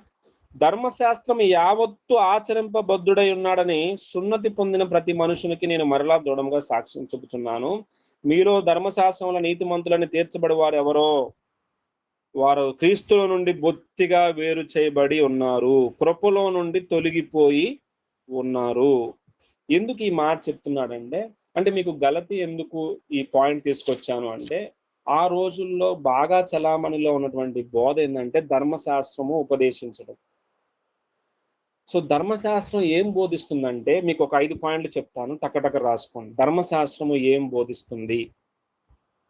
ధర్మశాస్త్రం యావత్తు ఆచరింపబద్ధుడై ఉన్నాడని సున్నతి పొందిన ప్రతి మనుషునికి నేను మరలా దృఢంగా సాక్ష్యం చెబుతున్నాను. మీలో ధర్మశాస్త్రంలో నీతిమంతులని తీర్చబడి వారు ఎవరో వారు క్రీస్తుల నుండి బొత్తిగా వేరు చేయబడి ఉన్నారు, కృపలో నుండి తొలగిపోయి ఉన్నారు. ఎందుకు ఈ మాట చెప్తున్నాడంటే, అంటే మీకు గలతీ ఎందుకు ఈ పాయింట్ తీసుకొచ్చాను అంటే, ఆ రోజుల్లో బాగా చలామణిలో ఉన్నటువంటి బోధ ఏంటంటే ధర్మశాస్త్రము ఉపదేశించడం. సో ధర్మశాస్త్రం ఏం బోధిస్తుందంటే, మీకు ఒక 5 పాయింట్లు చెప్తాను, టక్కటక్క రాసుకోండి. ధర్మశాస్త్రము ఏం బోధిస్తుంది?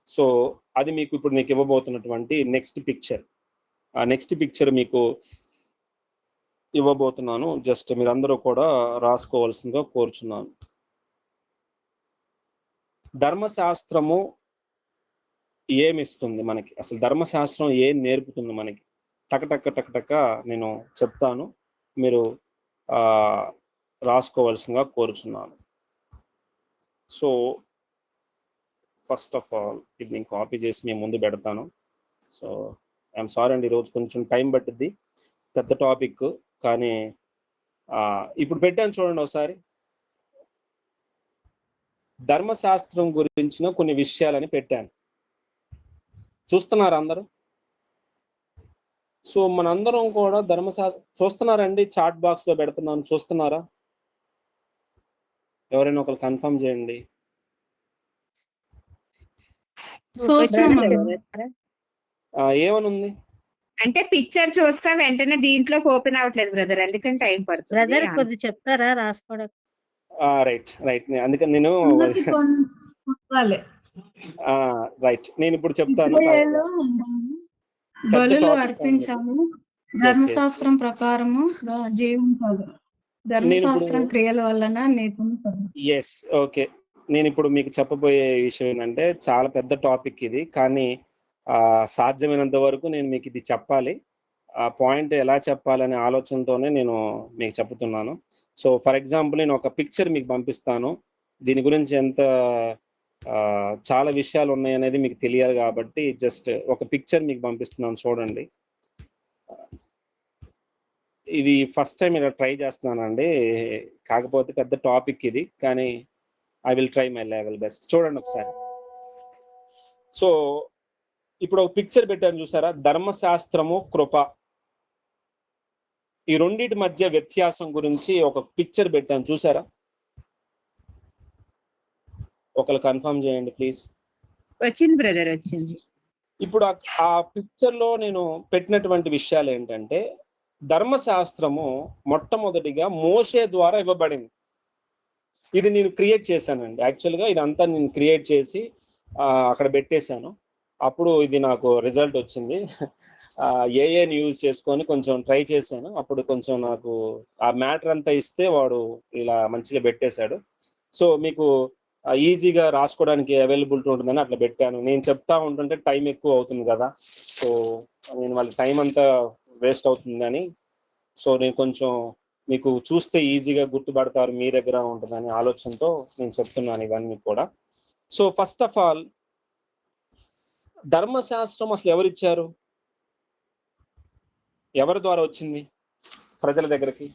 సో అది మీకు ఇప్పుడు నీకు ఇవ్వబోతున్నటువంటి నెక్స్ట్ పిక్చర్. ఆ నెక్స్ట్ పిక్చర్ మీకు ఇవ్వబోతున్నాను. జస్ట్ మీరందరూ కూడా రాసుకోవాల్సిందిగా కోరుచున్నాను. ధర్మశాస్త్రము ఏమిస్తుంది మనకి? అసలు ధర్మశాస్త్రం ఏం నేర్పుతుంది మనకి? టకటక్క నేను చెప్తాను, మీరు రాసుకోవాల్సిందిగా కోరుచున్నాను. సో ఫస్ట్ ఆఫ్ ఆల్ ఇది నేను కాపీ చేసి మీ ముందు పెడతాను. సో ఐఎమ్ సారీ అండి, ఈరోజు కొంచెం టైం పట్టుద్ది, పెద్ద టాపిక్, కానీ ఇప్పుడు పెట్టాను చూడండి ఒకసారి. ధర్మశాస్త్రం గురించిన కొన్ని విషయాలని పెట్టాను. చూస్తున్నారా అందరూ? సో మనందరం కూడా ధర్మశాస్త్రం చూస్తున్నారండి? చాట్ బాక్స్ లో పెడుతున్నాను, చూస్తున్నారా? ఎవరైనా ఒకరు కన్ఫర్మ్ చేయండి. ఏమనుంది? అంటే పిక్చర్ చూస్తా వెంటనే దీంట్లోకి ఓపెన్ అవ్వట్లేదు బ్రదర్, అందుకని టైం పడుతుంది. బ్రదర్ కొద్ది చెప్తారా రాసుకోవడం? రైట్ అందుకని నేను రైట్ నేను ఇప్పుడు చెప్తాను. బలులు అర్పించాము, ధర్మశాస్త్రం ప్రకారము జీవించాలి, ధర్మశాస్త్రం క్రియల వలన నీతి. ఓకే, నేను ఇప్పుడు మీకు చెప్పబోయే విషయం ఏంటంటే చాలా పెద్ద టాపిక్ ఇది, కానీ సాధ్యమైనంత వరకు నేను మీకు ఇది చెప్పాలి. ఆ పాయింట్ ఎలా చెప్పాలనే ఆలోచనతోనే నేను మీకు చెప్తున్నాను. సో ఫర్ ఎగ్జాంపుల్ నేను ఒక పిక్చర్ మీకు పంపిస్తాను. దీని గురించి ఎంత చాలా విషయాలు ఉన్నాయి అనేది మీకు తెలియాలి కాబట్టి జస్ట్ ఒక పిక్చర్ మీకు పంపిస్తున్నాను, చూడండి. ఇది ఫస్ట్ టైం ఇలా ట్రై చేస్తున్నానండి, కాకపోతే పెద్ద టాపిక్ ఇది, కానీ I will try my level best. చూడండి ఒకసారి. సో ఇప్పుడు ఒక పిక్చర్ పెట్టాను, చూసారా? ధర్మశాస్త్రము, కృప, ఈ రెండింటి మధ్య వ్యత్యాసం గురించి ఒక పిక్చర్ పెట్టాను, చూసారా? ఒకరు కన్ఫర్మ్ చేయండి ప్లీజ్. వచ్చింది బ్రదర్, వచ్చింది. ఇప్పుడు ఆ పిక్చర్ లో నేను పెట్టినటువంటి విషయాలు ఏంటంటే, ధర్మశాస్త్రము మొట్టమొదటిగా మోషే ద్వారా ఇవ్వబడింది. ఇది నేను క్రియేట్ చేశానండి. యాక్చువల్గా ఇదంతా నేను క్రియేట్ చేసి అక్కడ పెట్టేశాను. అప్పుడు ఇది నాకు రిజల్ట్ వచ్చింది. ఏఐని యూజ్ చేసుకొని కొంచెం ట్రై చేశాను. అప్పుడు కొంచెం నాకు ఆ మ్యాటర్ అంతా ఇస్తే వాడు ఇలా మంచిగా పెట్టేశాడు. సో మీకు ఈజీగా రాసుకోవడానికి అవైలబిలిటీ ఉంటుందని అట్లా పెట్టాను. నేను చెప్తా ఉంటుంటే టైం ఎక్కువ అవుతుంది కదా, సో నేను వాళ్ళ టైం అంతా వేస్ట్ అవుతుందని, సో నేను కొంచెం మీకు చూస్తే ఈజీగా గుర్తుపడతారు, మీ దగ్గర ఉంటుందని ఆలోచనతో నేను చెప్తున్నాను ఇవన్నీ కూడా. సో ఫస్ట్ ఆఫ్ ఆల్, ధర్మశాస్త్రం అసలు ఎవరిచ్చారు? ఎవరి ద్వారా వచ్చింది ప్రజల దగ్గరికి?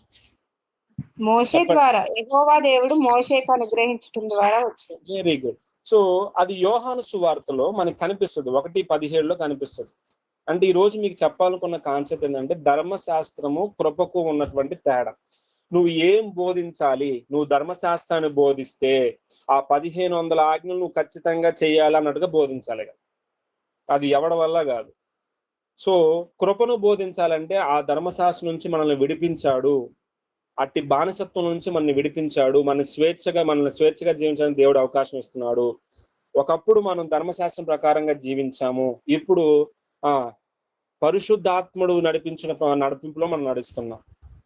మోషే ద్వారా. యెహోవా దేవుడు మోషేకు అనుగ్రహించడం ద్వారా వచ్చింది. Very good. సో అది యోహాను సువార్తలో మనకి కనిపిస్తుంది, 1:17 కనిపిస్తుంది. అంటే ఈ రోజు మీకు చెప్పాలనుకున్న కాన్సెప్ట్ ఏంటంటే, ధర్మశాస్త్రము కృపకు ఉన్నటువంటి తేడా. నువ్వు ఏం బోధించాలి? నువ్వు ధర్మశాస్త్రాన్ని బోధిస్తే ఆ 1500 ఆజ్ఞలు నువ్వు ఖచ్చితంగా చేయాలన్నట్టుగా బోధించాలి కదా, అది ఎవడి వల్ల కాదు. సో కృపను బోధించాలంటే ఆ ధర్మశాస్త్రం నుంచి మనల్ని విడిపించాడు, అట్టి బానిసత్వం నుంచి మనల్ని విడిపించాడు, మనల్ని స్వేచ్ఛగా జీవించడానికి దేవుడు అవకాశం ఇస్తున్నాడు. ఒకప్పుడు మనం ధర్మశాస్త్రం ప్రకారంగా జీవించాము, ఇప్పుడు పరిశుద్ధాత్ముడు నడిపింపులో మనం నడుస్తున్నాం.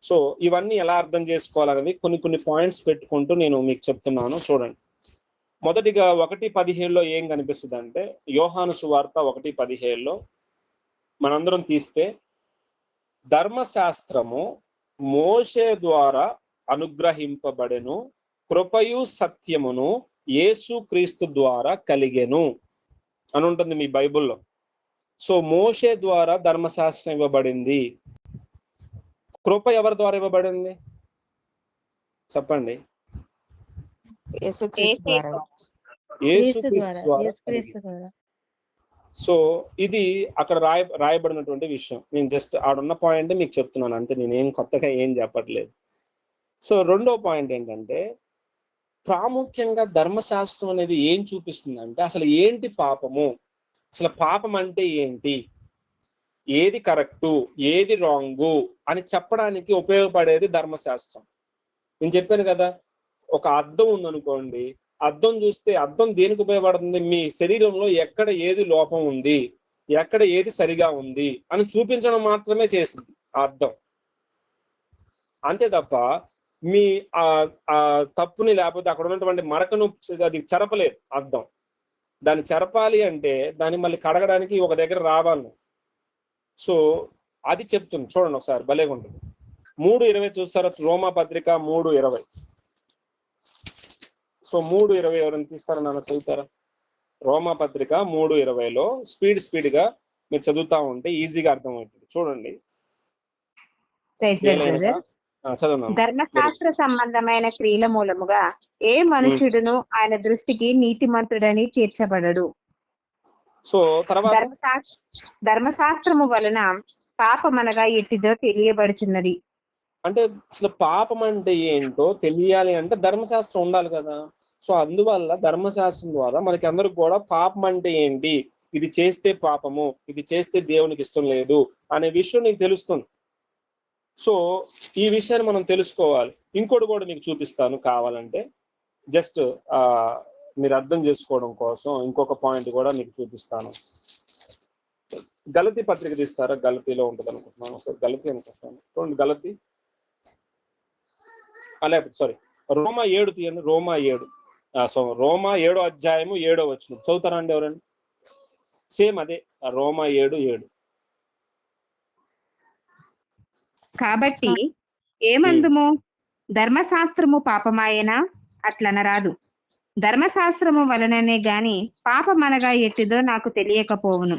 సో ఇవన్నీ ఎలా అర్థం చేసుకోవాలనేది కొన్ని పాయింట్స్ పెట్టుకుంటూ నేను మీకు చెప్తున్నాను. చూడండి, మొదటిగా 1:17 ఏం కనిపిస్తుంది అంటే, యోహాను సువార్త 1:17 మనందరం తీస్తే, ధర్మశాస్త్రము మోషే ద్వారా అనుగ్రహింపబడెను, కృపయు సత్యమును యేసు క్రీస్తు ద్వారా కలిగెను అని ఉంటుంది మీ బైబిల్లో. సో మోషే ద్వారా ధర్మశాస్త్రం ఇవ్వబడింది. కృప ఎవరి ద్వారా ఇవ్వబడింది చెప్పండి? యేసుక్రీస్తు ద్వారా. యేసుక్రీస్తు ద్వారా. సో ఇది అక్కడ రాయబడినటువంటి విషయం. నేను జస్ట్ ఆడున్న పాయింట్ మీకు చెప్తున్నాను అంతే, నేనేం కొత్తగా ఏం చెప్పట్లేదు. సో రెండో పాయింట్ ఏంటంటే, ప్రాముఖ్యంగా ధర్మశాస్త్రం అనేది ఏం చూపిస్తుంది అంటే, అసలు ఏంటి పాపము, అసలు పాపం అంటే ఏంటి, ఏది కరెక్టు ఏది రాంగు అని చెప్పడానికి ఉపయోగపడేది ధర్మశాస్త్రం. నేను చెప్పాను కదా, ఒక అద్దం ఉందనుకోండి, అద్దం చూస్తే అద్దం దేనికి ఉపయోగపడుతుంది? మీ శరీరంలో ఎక్కడ ఏది లోపం ఉంది, ఎక్కడ ఏది సరిగా ఉంది అని చూపించడం మాత్రమే చేసింది ఆ అద్దం. అంతే తప్ప మీ ఆ తప్పుని లేకపోతే అక్కడ ఉన్నటువంటి మరకను అది చెరపలేదు అద్దం. దాన్ని చెరపాలి అంటే దాన్ని మళ్ళీ కడగడానికి ఒక దగ్గర రావాలి. సో అది చెప్తుంది, చూడండి ఒకసారి, భలేగా ఉంటుంది. 3:20 చూస్తారా? రోమా పత్రిక 3:20. సో 3:20 ఎవరైనా తీస్తారా? నాన్న చదువుతారా? రోమా పత్రిక 3:20లో స్పీడ్ గా మీరు చదువుతా ఉంటే ఈజీగా అర్థమవుతుంది. చూడండి. చదవను. ధర్మశాస్త్ర సంబంధమైన క్రియల మూలముగా ఏ మనుషుడును ఆయన దృష్టికి నీతిమంతుడని తీర్చబడడు. సో తర్వాత ధర్మశాస్త్రము వలన పాపమనగా ఎట్టిదో తెలియబడుచున్నది. అంటే అసలు పాపం అంటే ఏంటో తెలియాలి అంటే ధర్మశాస్త్రం ఉండాలి కదా. సో అందువల్ల ధర్మశాస్త్రం ద్వారా మనకి అందరికి కూడా పాపం అంటే ఏంటి, ఇది చేస్తే పాపము, ఇది చేస్తే దేవునికి ఇష్టం లేదు అనే విషయం నీకు తెలుస్తుంది. సో ఈ విషయాన్ని మనం తెలుసుకోవాలి. ఇంకోటి కూడా మీకు చూపిస్తాను కావాలంటే, జస్ట్ మీరు అర్థం చేసుకోవడం కోసం ఇంకొక పాయింట్ కూడా మీకు చూపిస్తాను. గలతీ పత్రిక తీస్తారా? గలతీలో ఉంటుంది అనుకుంటున్నాను. ఒకసారి గలతీ అనుకుంటున్నాను. చూడండి గలతీ, లేకపోతే సారీ రోమా 7 తీయండి. రోమా 7 రోమా 7వ అధ్యాయము 7వ వచనం చదువుతారా అండి ఎవరండి? సేమ్ అదే రోమా 7:7. కాబట్టి ఏమందుము? ధర్మశాస్త్రము పాపమాయనా? అట్లనరాదు. ధర్మశాస్త్రము వలననే గాని పాపమనగా ఎట్టిదో నాకు తెలియకపోవును.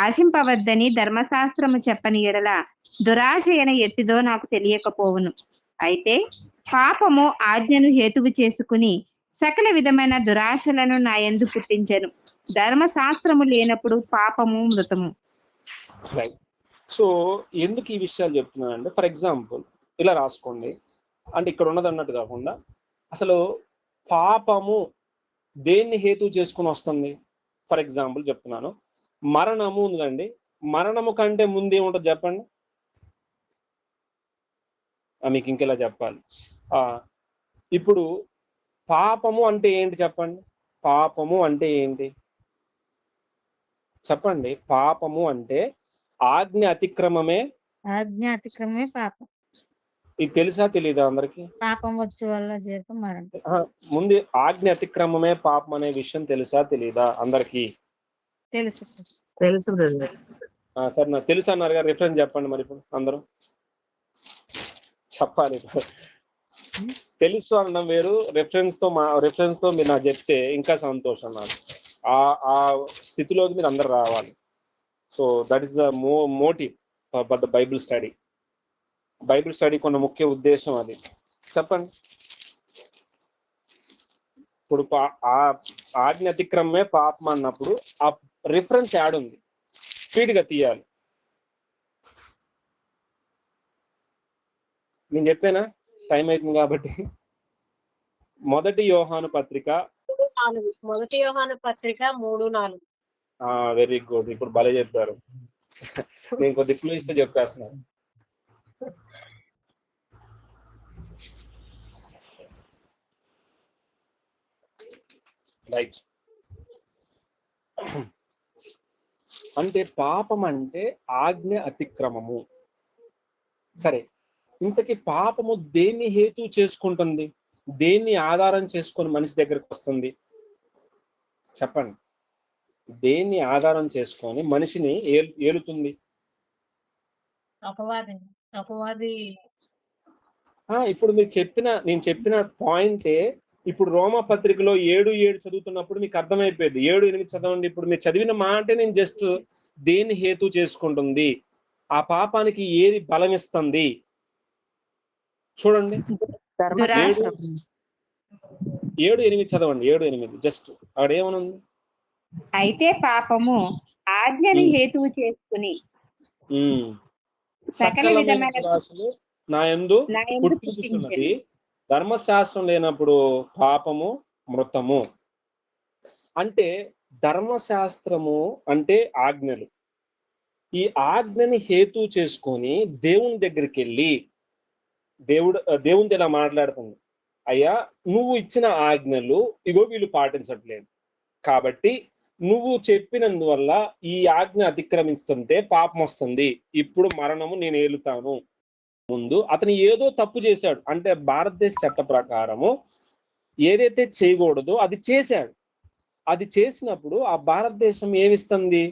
ఆశింపవద్దని ధర్మశాస్త్రము చెప్పని ఎడల దురాశయన ఎట్టిదో నాకు తెలియకపోవును. అయితే పాపము ఆజ్ఞను హేతువు చేసుకుని సకల విధమైన దురాశలను నా యందు పుట్టించెను. ధర్మశాస్త్రము లేనప్పుడు పాపము మృతము. రైట్. సో ఎందుకు ఈ విషయాలు చెప్తున్నానంటే, ఫర్ ఎగ్జాంపుల్ ఇలా రాసుకోండి. అంటే ఇక్కడ ఉన్నది అన్నట్టు కాకుండా అసలు పాపము దేన్ని హేతు చేసుకుని వస్తుంది? ఫర్ ఎగ్జాంపుల్ చెప్తున్నాను, మరణము ఉందండి. మరణము కంటే ముందు ఏముంటుంది చెప్పండి? మీకు ఇంకెలా చెప్పాలి? ఇప్పుడు పాపము అంటే ఏంటి చెప్పండి? పాపము అంటే ఏంటి చెప్పండి? పాపము అంటే ఆజ్ఞ అతిక్రమమే. ఆజ్ఞ అతిక్రమే పాపం. ఇది తెలుసా తెలీదా అందరికి? పాపం వచ్చే వల్ల జీవితం మరణం. ముందు ఆజ్ఞ అతిక్రమమే పాపం అనే విషయం తెలుసా తెలీదా అందరికి? తెలుసు. సరే నాకు తెలుసు అన్నారు కదా, రిఫరెన్స్ చెప్పండి మరి. ఇప్పుడు అందరూ చెప్పాలి. తెలుసు అనడం వేరు, రిఫరెన్స్ తో మీరు నాకు చెప్తే ఇంకా సంతోషం. నాకు ఆ స్థితిలోకి మీరు అందరు రావాలి. So that is the motive for the Bible study. Bible study కొన్న ముఖ్య ఉద్దేశం అది. చెప్పండి. ఇప్పుడు ఆజ్ఞ అతిక్రమమే పాపం అన్నప్పుడు ఆ రిఫరెన్స్ యాడ్ ఉంది, స్పీడ్ గా తీయాలి. నేను చెప్పానా? టైం అవుతుంది కాబట్టి. మొదటి యోహాను పత్రిక 3:4. Very good. ఇప్పుడు భలే చెప్పారు. నేను కొద్ది క్లూ ఇస్తే చెప్పేస్తున్నాను. రైట్. అంటే పాపం అంటే ఆజ్ఞ అతిక్రమము. సరే, ఇంతకీ పాపము దేన్ని హేతు చేసుకుంటుంది? దేన్ని ఆధారం చేసుకొని మనిషి దగ్గరకు వస్తుంది చెప్పండి? దేన్ని ఆధారం చేసుకొని మనిషిని ఏలుతుంది? ఇప్పుడు నేను చెప్పిన పాయింటే ఇప్పుడు రోమా పత్రికలో 7:7 చదువుతున్నప్పుడు మీకు అర్థమైపోయింది. 7:8 చదవండి. ఇప్పుడు మీరు చదివిన మాట నేను జస్ట్ దేన్ని హేతు చేసుకుంటుంది, ఆ పాపానికి ఏది బలం ఇస్తుంది చూడండి. 7:8 చదవండి. 7:8 జస్ట్ అక్కడ ఏమనుంది? అయితే పాపము ఆజ్ఞని హేతువు చేసుకుని సకల విధమైన దురాశలు నా యందు పుట్టించుచున్నది. ధర్మశాస్త్రం లేనప్పుడు పాపము మృతము. అంటే ధర్మశాస్త్రము అంటే ఆజ్ఞలు. ఈ ఆజ్ఞని హేతు చేసుకొని దేవుని దగ్గరికి వెళ్ళి దేవునితో ఇలా మాట్లాడుతుంది, అయ్యా నువ్వు ఇచ్చిన ఆజ్ఞలు ఇగో వీళ్ళు పాటించట్లేదు, కాబట్టి నువ్వు చెప్పినందువల్ల ఈ ఆజ్ఞ అతిక్రమిస్తుంటే పాపం వస్తుంది, ఇప్పుడు మరణము నేను ఏలుతాను. ముందు అతను ఏదో తప్పు చేశాడు, అంటే భారతదేశ చట్ట ప్రకారము ఏదైతే చేయకూడదో అది చేశాడు. అది చేసినప్పుడు ఆ భారతదేశం ఏమిస్తుంది?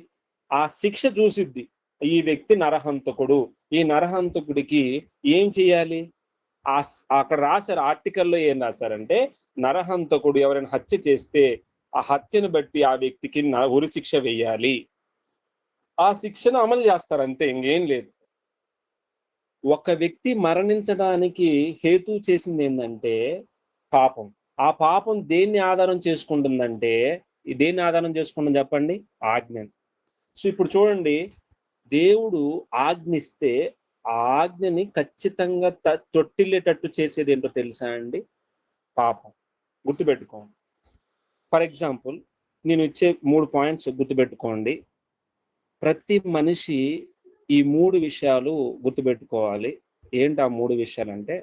ఆ శిక్ష చూసిద్ది. ఈ వ్యక్తి నరహంతకుడు, ఈ నరహంతకుడికి ఏం చేయాలి? అక్కడ రాశారు, ఆర్టికల్లో ఏం రాశారంటే, నరహంతకుడు ఎవరైనా హత్య చేస్తే ఆ హత్యను బట్టి ఆ వ్యక్తికి ఉరి శిక్ష వేయాలి. ఆ శిక్షను అమలు చేస్తారు, అంతే, ఇంకేం లేదు. ఒక వ్యక్తి మరణించడానికి హేతు చేసింది ఏంటంటే పాపం. ఆ పాపం దేన్ని ఆధారం చేసుకుంటుందంటే, దేన్ని ఆధారం చేసుకుంటుంది చెప్పండి? ఆజ్ఞని. సో ఇప్పుడు చూడండి, దేవుడు ఆజ్ఞిస్తే ఆ ఆజ్ఞని ఖచ్చితంగా తొట్టిల్లేటట్టు చేసేది ఏంటో తెలుసా అండి? పాపం. గుర్తుపెట్టుకోండి. ఫర్ ఎగ్జాంపుల్, నేను ఇచ్చే 3 పాయింట్స్ గుర్తుపెట్టుకోండి. ప్రతి మనిషి ఈ 3 విషయాలు గుర్తుపెట్టుకోవాలి. ఏంటి ఆ 3 విషయాలంటే,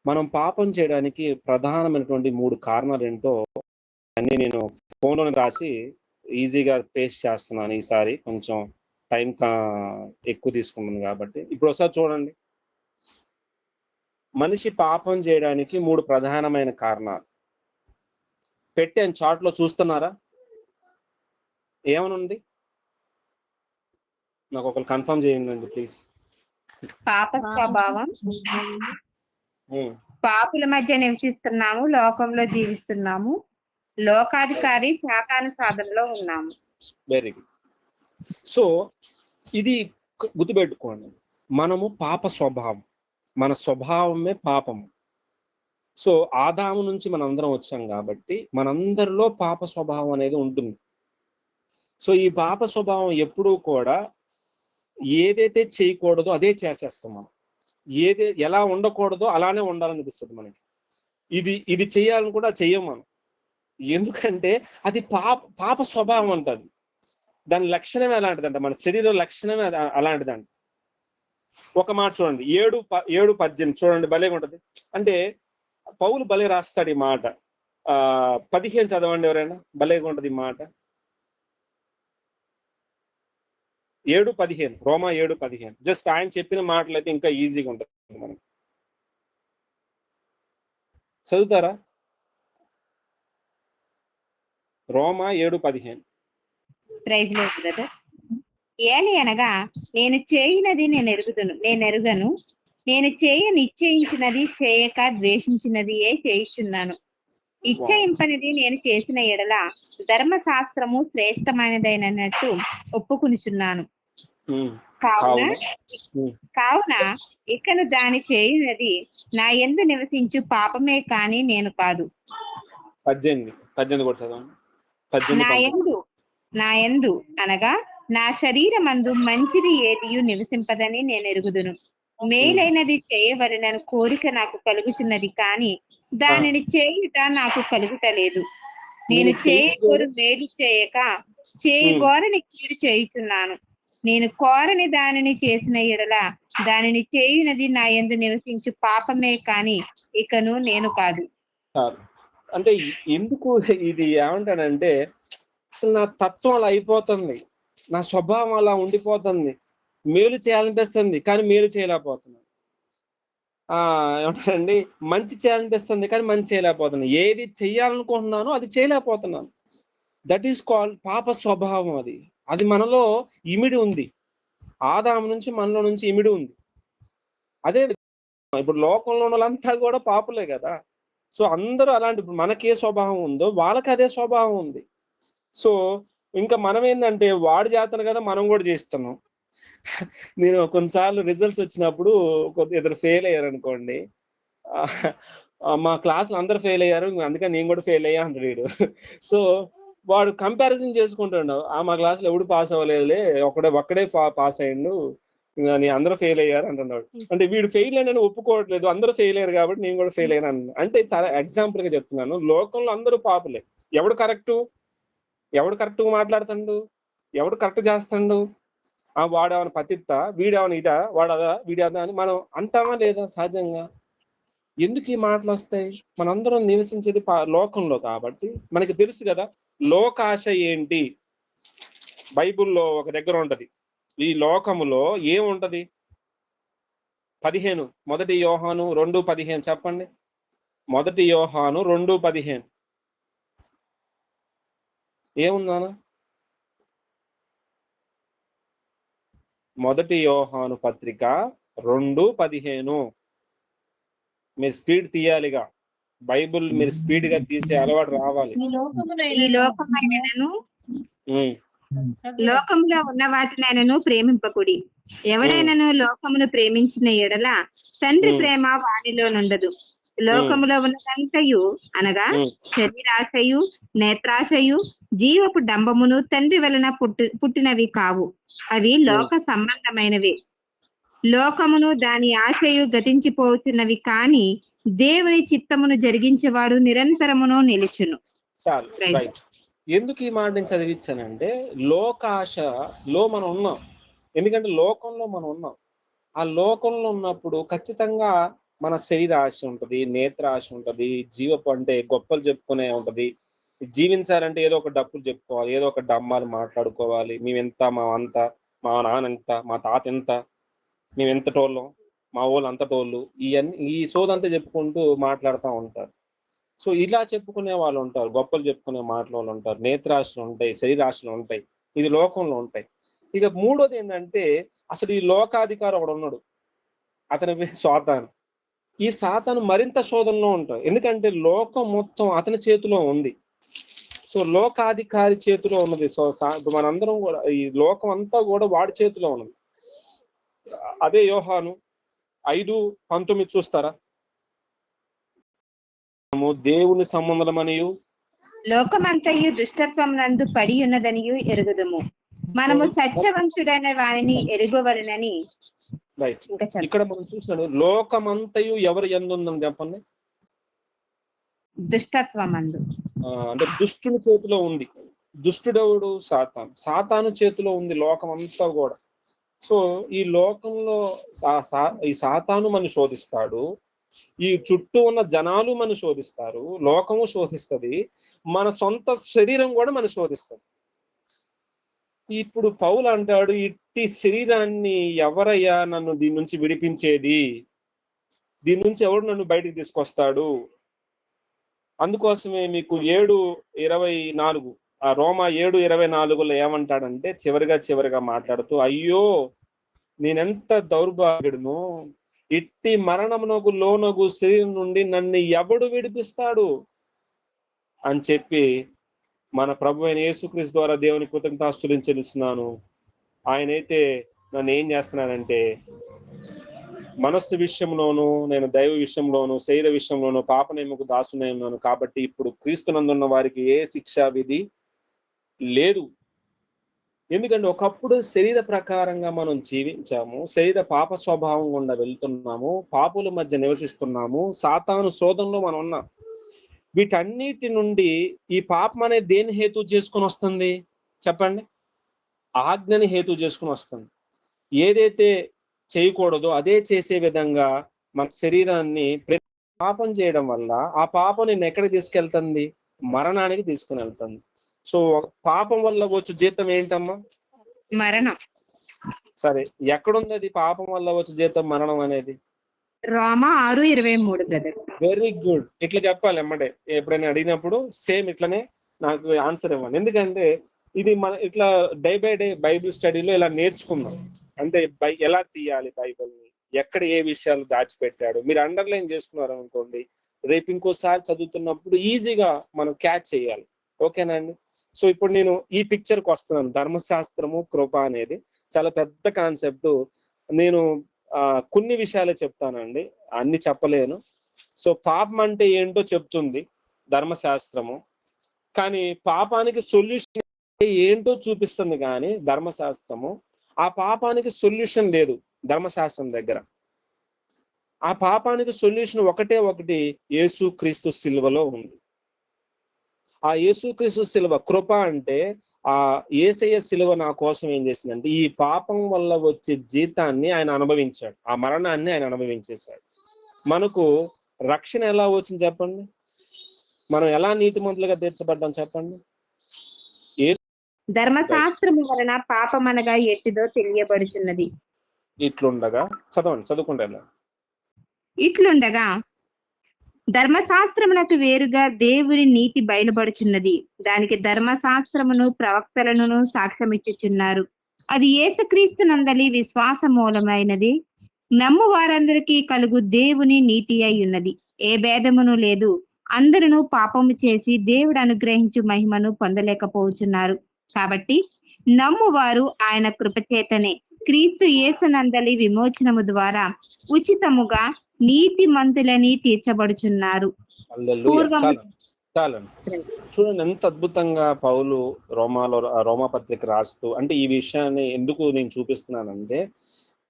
మనం పాపం చేయడానికి ప్రధానమైనటువంటి 3 కారణాలు ఏంటో అన్ని నేను ఫోన్లోనే రాసి ఈజీగా పేస్ట్ చేస్తున్నాను. ఈసారి కొంచెం టైం ఎక్కువ తీసుకున్నాను కాబట్టి. ఇప్పుడు ఒకసారి చూడండి, మనిషి పాపం చేయడానికి 3 ప్రధానమైన కారణాలు పెట్టాను. చార్ట్లో చూస్తున్నారా? ఏమనుంది? నాకు ఒకరు కన్ఫర్మ్ చేయండి ప్లీజ్. పాప స్వభావం, పాపుల మధ్య నివసిస్తున్నాము, లోకంలో జీవిస్తున్నాము, లోకాధికారి శాతాను సాధనలో ఉన్నాము. Very good. సో ఇది గుర్తుపెట్టుకోండి, మనము పాప స్వభావం, మన స్వభావమే పాపము. సో ఆదాము నుంచి మనందరం వచ్చాం కాబట్టి మనందరిలో పాప స్వభావం అనేది ఉంటుంది. సో ఈ పాప స్వభావం ఎప్పుడూ కూడా ఏదైతే చేయకూడదో అదే చేసేస్తాం మనం. ఎలా ఉండకూడదో అలానే ఉండాలనిపిస్తుంది మనకి. ఇది చేయాలని కూడా చెయ్యం మనం. ఎందుకంటే అది పాప స్వభావం అంటది. దాని లక్షణమే అలాంటిదంట, మన శరీర లక్షణమే అలాంటిదంట. ఒక మాట చూడండి, 7:18 చూడండి, భలేగా ఉంటది. అంటే పౌలు భలే రాస్తాడు ఈ మాట. 15 చదవండి ఎవరైనా, భలేగా ఉంటది ఈ మాట. 7:15, రోమా 7:15. జస్ట్ ఆయన చెప్పిన మాటలు అయితే ఇంకా ఈజీగా ఉంటుంది మనకి. చదువుతారా? రోమా 7:15. ప్రైజ్ లేదు బ్రదర్. ఏలి అనగా నేను చేయనది నేను ఎరుగను, నేను చేయ నిశ్చయించినది చేయక ద్వేషించినది చేయుచున్నాను. ఇచ్చయింపనిది నేను చేసిన ఎడల ధర్మశాస్త్రము శ్రేష్టమైనదైనట్టు ఒప్పుకునిచున్నాను. కావున ఇకను దాని చేయునది నా యందు నివసించు పాపమే కాని నేను కాదు. 18 నా యందు అనగా నా శరీరమందు మంచిది ఏదియు నివసింపదని నేను ఎరుగుదును. మేలైనది చేయవలనని కోరిక నాకు కలుగుతున్నది కానీ దానిని చేయుట నాకు కలుగుటలేదు. నేను చేయగోరు మేలు చేయక చేయగోరని కీడు చేయుచున్నాను. నేను కోరని దానిని చేసిన ఎడల దానిని చేయునది నా యందు నివసించు పాపమే కాని ఇకను నేను కాదు. అంటే ఎందుకు ఇది ఏమంటానంటే, అసలు నా తత్వం అలా అయిపోతుంది, నా స్వభావం అలా ఉండిపోతుంది. మేలు చేయాలనిపిస్తుంది కానీ మేలు చేయలేకపోతున్నాను. ఏమంటారండి, మంచి చేయాలనిపిస్తుంది కానీ మంచి చేయలేకపోతున్నాను. ఏది చెయ్యాలనుకుంటున్నానో అది చేయలేకపోతున్నాను. దట్ ఈస్ కాల్డ్ పాప స్వభావం. అది మనలో ఇమిడి ఉంది. ఆదాము నుంచి మనలో నుంచి ఇమిడి ఉంది. అదే ఇప్పుడు లోకంలో ఉన్న వాళ్ళంతా కూడా పాపులే కదా. సో అందరూ అలాంటి, ఇప్పుడు మనకే స్వభావం ఉందో వాళ్ళకి అదే స్వభావం ఉంది. సో ఇంకా మనం ఏంటంటే వాడు చేస్తాను కదా మనం కూడా చేస్తున్నాం. నేను కొన్నిసార్లు రిజల్ట్స్ వచ్చినప్పుడు ఇద్దరు ఫెయిల్ అయ్యారు అనుకోండి, మా క్లాస్లో అందరు ఫెయిల్ అయ్యారు అందుకని నేను కూడా ఫెయిల్ అయ్యా అంటాడు. సో వాడు కంపారిజన్ చేసుకుంటాడు, మా క్లాస్లో ఎవడు పాస్ అవ్వలేదులే, ఒక్కడే పాస్ అయ్యిండు, నేను అందరూ ఫెయిల్ అయ్యారు అంటున్నాడు. అంటే వీడు ఫెయిల్ అయినని ఒప్పుకోవట్లేదు, అందరూ ఫెయిల్ అయ్యారు కాబట్టి నేను కూడా ఫెయిల్ అయ్యాను అంటే చాలా ఎగ్జాంపుల్ గా చెప్తున్నాను. లోకంలో అందరూ పాపులే. ఎవడు కరెక్ట్గా మాట్లాడుతాడు, ఎవడు కరెక్ట్ చేస్తాడు, వాడేమన్నా పతిత్త, వీడేమన్నా ఇదా, వాడదా, వీడదా అని మనం అంటామా లేదా? సహజంగా ఎందుకు ఈ మాటలు వస్తాయి? మనందరం నివసించేది లోకంలో కాబట్టి మనకి తెలుసు కదా లోకాశ ఏంటి. బైబుల్లో ఒక దగ్గర ఉంటది, ఈ లోకములో ఏముంటది? 15, 1 యోహాను 2:15 చెప్పండి. 1 యోహాను 2:15 ఏముందానా? 1 యోహాను పత్రిక 2:15. మీరు స్పీడ్ తీయాలిగా, బైబుల్ మీరు స్పీడ్ గా తీసే అలవాటు రావాలి. ఈ లోకమైనను లోకంలో ఉన్న వాటినైనను ప్రేమింపకుడి. ఎవడైనాను లోకమును ప్రేమించిన ఎడల తండ్రి ఉమ్, ప్రేమ వానిలో నుండదు. లోకములో ఉన్నదంతయు అనగా శరీరాశయు, నేత్రాశయు, జీవపు డంబమును తండ్రి వలన పుట్టినవి కావు. అవి లోక సంబంధమైనవి. లోకమును దాని ఆశయు గతించిపోతున్నవి, కాని దేవుని చిత్తమును జరిగించేవాడు నిరంతరమును నిలుచును. చాలు. Right. రైట్. ఎందుకు ఈ మాట నేను చదివించానంటే, లోకాశలో మనం ఉన్నాం. ఎందుకంటే లోకంలో మనం ఉన్నాం. ఆ లోకంలో ఉన్నప్పుడు ఖచ్చితంగా మన శరీర ఆశ ఉంటది, నేత్ర ఆశ ఉంటది, జీవపు అంటే గొప్పలు చెప్పుకునే ఉంటది. జీవించాలంటే ఏదో ఒక డప్పులు చెప్పుకోవాలి, ఏదో ఒక డమ్మాలు మాట్లాడుకోవాలి. మేమెంత, మా అంత, మా నాన్న ఎంత, మా తాత ఎంత, మేము ఎంత టోళ్ళం, మా వాళ్ళు అంత టోళ్ళు, ఈ సోదంతా చెప్పుకుంటూ మాట్లాడుతూ ఉంటారు. సో ఇలా చెప్పుకునే వాళ్ళు ఉంటారు, గొప్పలు చెప్పుకునే మాటల వాళ్ళు ఉంటారు, నేత్రాశలు ఉంటాయి, శరీరాశలు ఉంటాయి. ఇది లోకంలో ఉంటాయి. ఇక మూడోది ఏంటంటే, అసలు ఈ లోకాధికారి ఒకడు ఉన్నాడు, అతని పేరు సాతాను. ఈ సాతాను మరింత శోధనలో ఉంటాడు. ఎందుకంటే లోకం మొత్తం అతని చేతిలో ఉంది. సో లోకాధికారి చేతిలో ఉన్నది. సో మనందరం కూడా ఈ లోకం అంతా కూడా వాడి చేతిలో ఉన్నది. అదే యోహాను 5:19 చూస్తారా? దేవుని సంబంధమనియు లోకమంతయు దుష్టత్వం నందు పడి ఉన్నదనియు ఎరుగుదుము. మనము సత్యవంతుడైన వారిని ఎరుగవలనని. రైట్. ఇంకా చెప్పండి. ఇక్కడ మనం చూసినాడు, లోకమంతయు ఎవరు ఎందుందని చెప్పండి? దుష్టత్వం అందు. అంటే దుష్టుని చేతిలో ఉంది. దుష్టుడెవడు? సాతాను. సాతాను చేతిలో ఉంది లోకం అంతా కూడా. సో ఈ లోకంలో ఈ సాతాను మనం శోధిస్తాడు, ఈ చుట్టూ ఉన్న జనాలు మనం శోధిస్తారు, లోకము శోధిస్తుంది, మన సొంత శరీరం కూడా మనం శోధిస్తుంది. ఇప్పుడు పౌలు అంటాడు, ఇట్టి శరీరాన్ని ఎవరయ్యా నన్ను దీని నుంచి విడిపించేది? దీని నుంచి ఎవడు నన్ను బయటికి తీసుకొస్తాడు? అందుకోసమే మీకు 7:24 ఆ రోమా 7:24లో ఏమంటాడంటే, చివరిగా మాట్లాడుతూ, అయ్యో నేనెంత దౌర్భాగ్యుడును, ఇట్టి మరణమునకు లోనగు శరీరం నుండి నన్ను ఎవడు విడిపిస్తాడు అని చెప్పి మన ప్రభు అయిన యేసుక్రీస్తు ద్వారా దేవుని కృతజ్ఞతాస్తులు చెల్లిస్తున్నాను. ఆయనైతే నన్ను ఏం చేస్తున్నానంటే, మనస్సు విషయంలోను, నేను దైవ విషయంలోను, శరీర విషయంలోను పాపనేమకు దాసునే ఉన్నాను. కాబట్టి ఇప్పుడు క్రీస్తునందున్న వారికి ఏ శిక్షా విధి లేదు. ఎందుకంటే ఒకప్పుడు శరీర ప్రకారంగా మనం జీవించాము, శరీర పాప స్వభావం గుండా వెళ్తున్నాము, పాపుల మధ్య నివసిస్తున్నాము, సాతాను శోధనలో మనం ఉన్నాం. వీటన్నిటి నుండి ఈ పాపం అనేది దేని హేతు చేసుకుని వస్తుంది చెప్పండి? ఆజ్ఞని హేతు చేసుకుని వస్తుంది. ఏదైతే చేయకూడదో అదే చేసే విధంగా మన శరీరాన్ని పాపం చేయడం వల్ల ఆ పాపం నేను ఎక్కడికి తీసుకెళ్తుంది? మరణానికి తీసుకుని వెళ్తుంది. సో పాపం వల్ల వచ్చే జీతం ఏంటమ్మా? మరణం. సరే, ఎక్కడుంది అది? పాపం వల్ల వచ్చే జీతం మరణం అనేది రోమా 6:23 బ్రదర్. Very good. ఇట్లా చెప్పాలి ఎమ్మడే. ఎప్పుడైనా అడిగినప్పుడు సేమ్ ఇట్లనే నాకు ఆన్సర్ ఇవ్వండి. ఎందుకంటే ఇది మన ఇట్లా డే బై డే బైబిల్ స్టడీలో ఇలా నేర్చుకుందాం. అంటే ఎలా తీయాలి బైబిల్ని, ఎక్కడ ఏ విషయాలు దాచిపెట్టాడు మీరు అండర్లైన్ చేసుకున్నారు అనుకోండి, రేపు ఇంకోసారి చదువుతున్నప్పుడు ఈజీగా మనం క్యాచ్ చేయాలి. ఓకేనా అండి? సో ఇప్పుడు నేను ఈ పిక్చర్కి వస్తున్నాను. ధర్మశాస్త్రము, కృప అనేది చాలా పెద్ద కాన్సెప్ట్. నేను కొన్ని విషయాలే చెప్తానండి, అన్ని చెప్పలేను. సో పాపం అంటే ఏంటో చెప్తుంది ధర్మశాస్త్రము, కానీ పాపానికి సొల్యూషన్ ఏంటో చూపిస్తుంది. కానీ ధర్మశాస్త్రము ఆ పాపానికి సొల్యూషన్ లేదు ధర్మశాస్త్రం దగ్గర. ఆ పాపానికి సొల్యూషన్ ఒకటి, యేసుక్రీస్తు సిలువలో ఉంది. ఆ యేసుక్రీస్తు సిలువ, కృప అంటే ఆ యేసయ్య సిలువ నా కోసం ఏం చేసిందంటే, ఈ పాపం వల్ల వచ్చే జీతాన్ని ఆయన అనుభవించాడు, ఆ మరణాన్ని ఆయన అనుభవించేశాడు. మనకు రక్షణ ఎలా వచ్చింది చెప్పండి? మనం ఎలా నీతిమంతులుగా తీర్చబడ్డాం చెప్పండి? ధర్మశాస్త్రము వలన పాపమనగా ఎట్టిదో తెలియబడుచున్నది. ఇట్లుండగా చదువుకుంటా. ఇట్లుండగా ధర్మశాస్త్రమునకు వేరుగా దేవుని నీతి బయలుపడుచున్నది. దానికి ధర్మశాస్త్రమును ప్రవక్తలను సాక్ష్యమిచ్చుచున్నారు. అది యేసుక్రీస్తు నందలి విశ్వాస మూలమైనది. నమ్ము వారందరికీ కలుగు దేవుని నీతి అయి ఉన్నది. ఏ భేదమును లేదు. అందరూ పాపము చేసి దేవుడు అనుగ్రహించు మహిమను పొందలేకపోతున్నారు. కాబట్టి నమ్మువారు ఆయన కృపచేతనే క్రీస్తు యేసునందలి విమోచనము ద్వారా ఉచితముగా నీతిమంతులని తీర్చబడుచున్నారు. హల్లెలూయా. పూర్వము చాలండి. చూడండి ఎంత అద్భుతంగా పౌలు రోమా పత్రిక రాస్తూ, అంటే ఈ విషయాన్ని ఎందుకు నేను చూపిస్తున్నానంటే,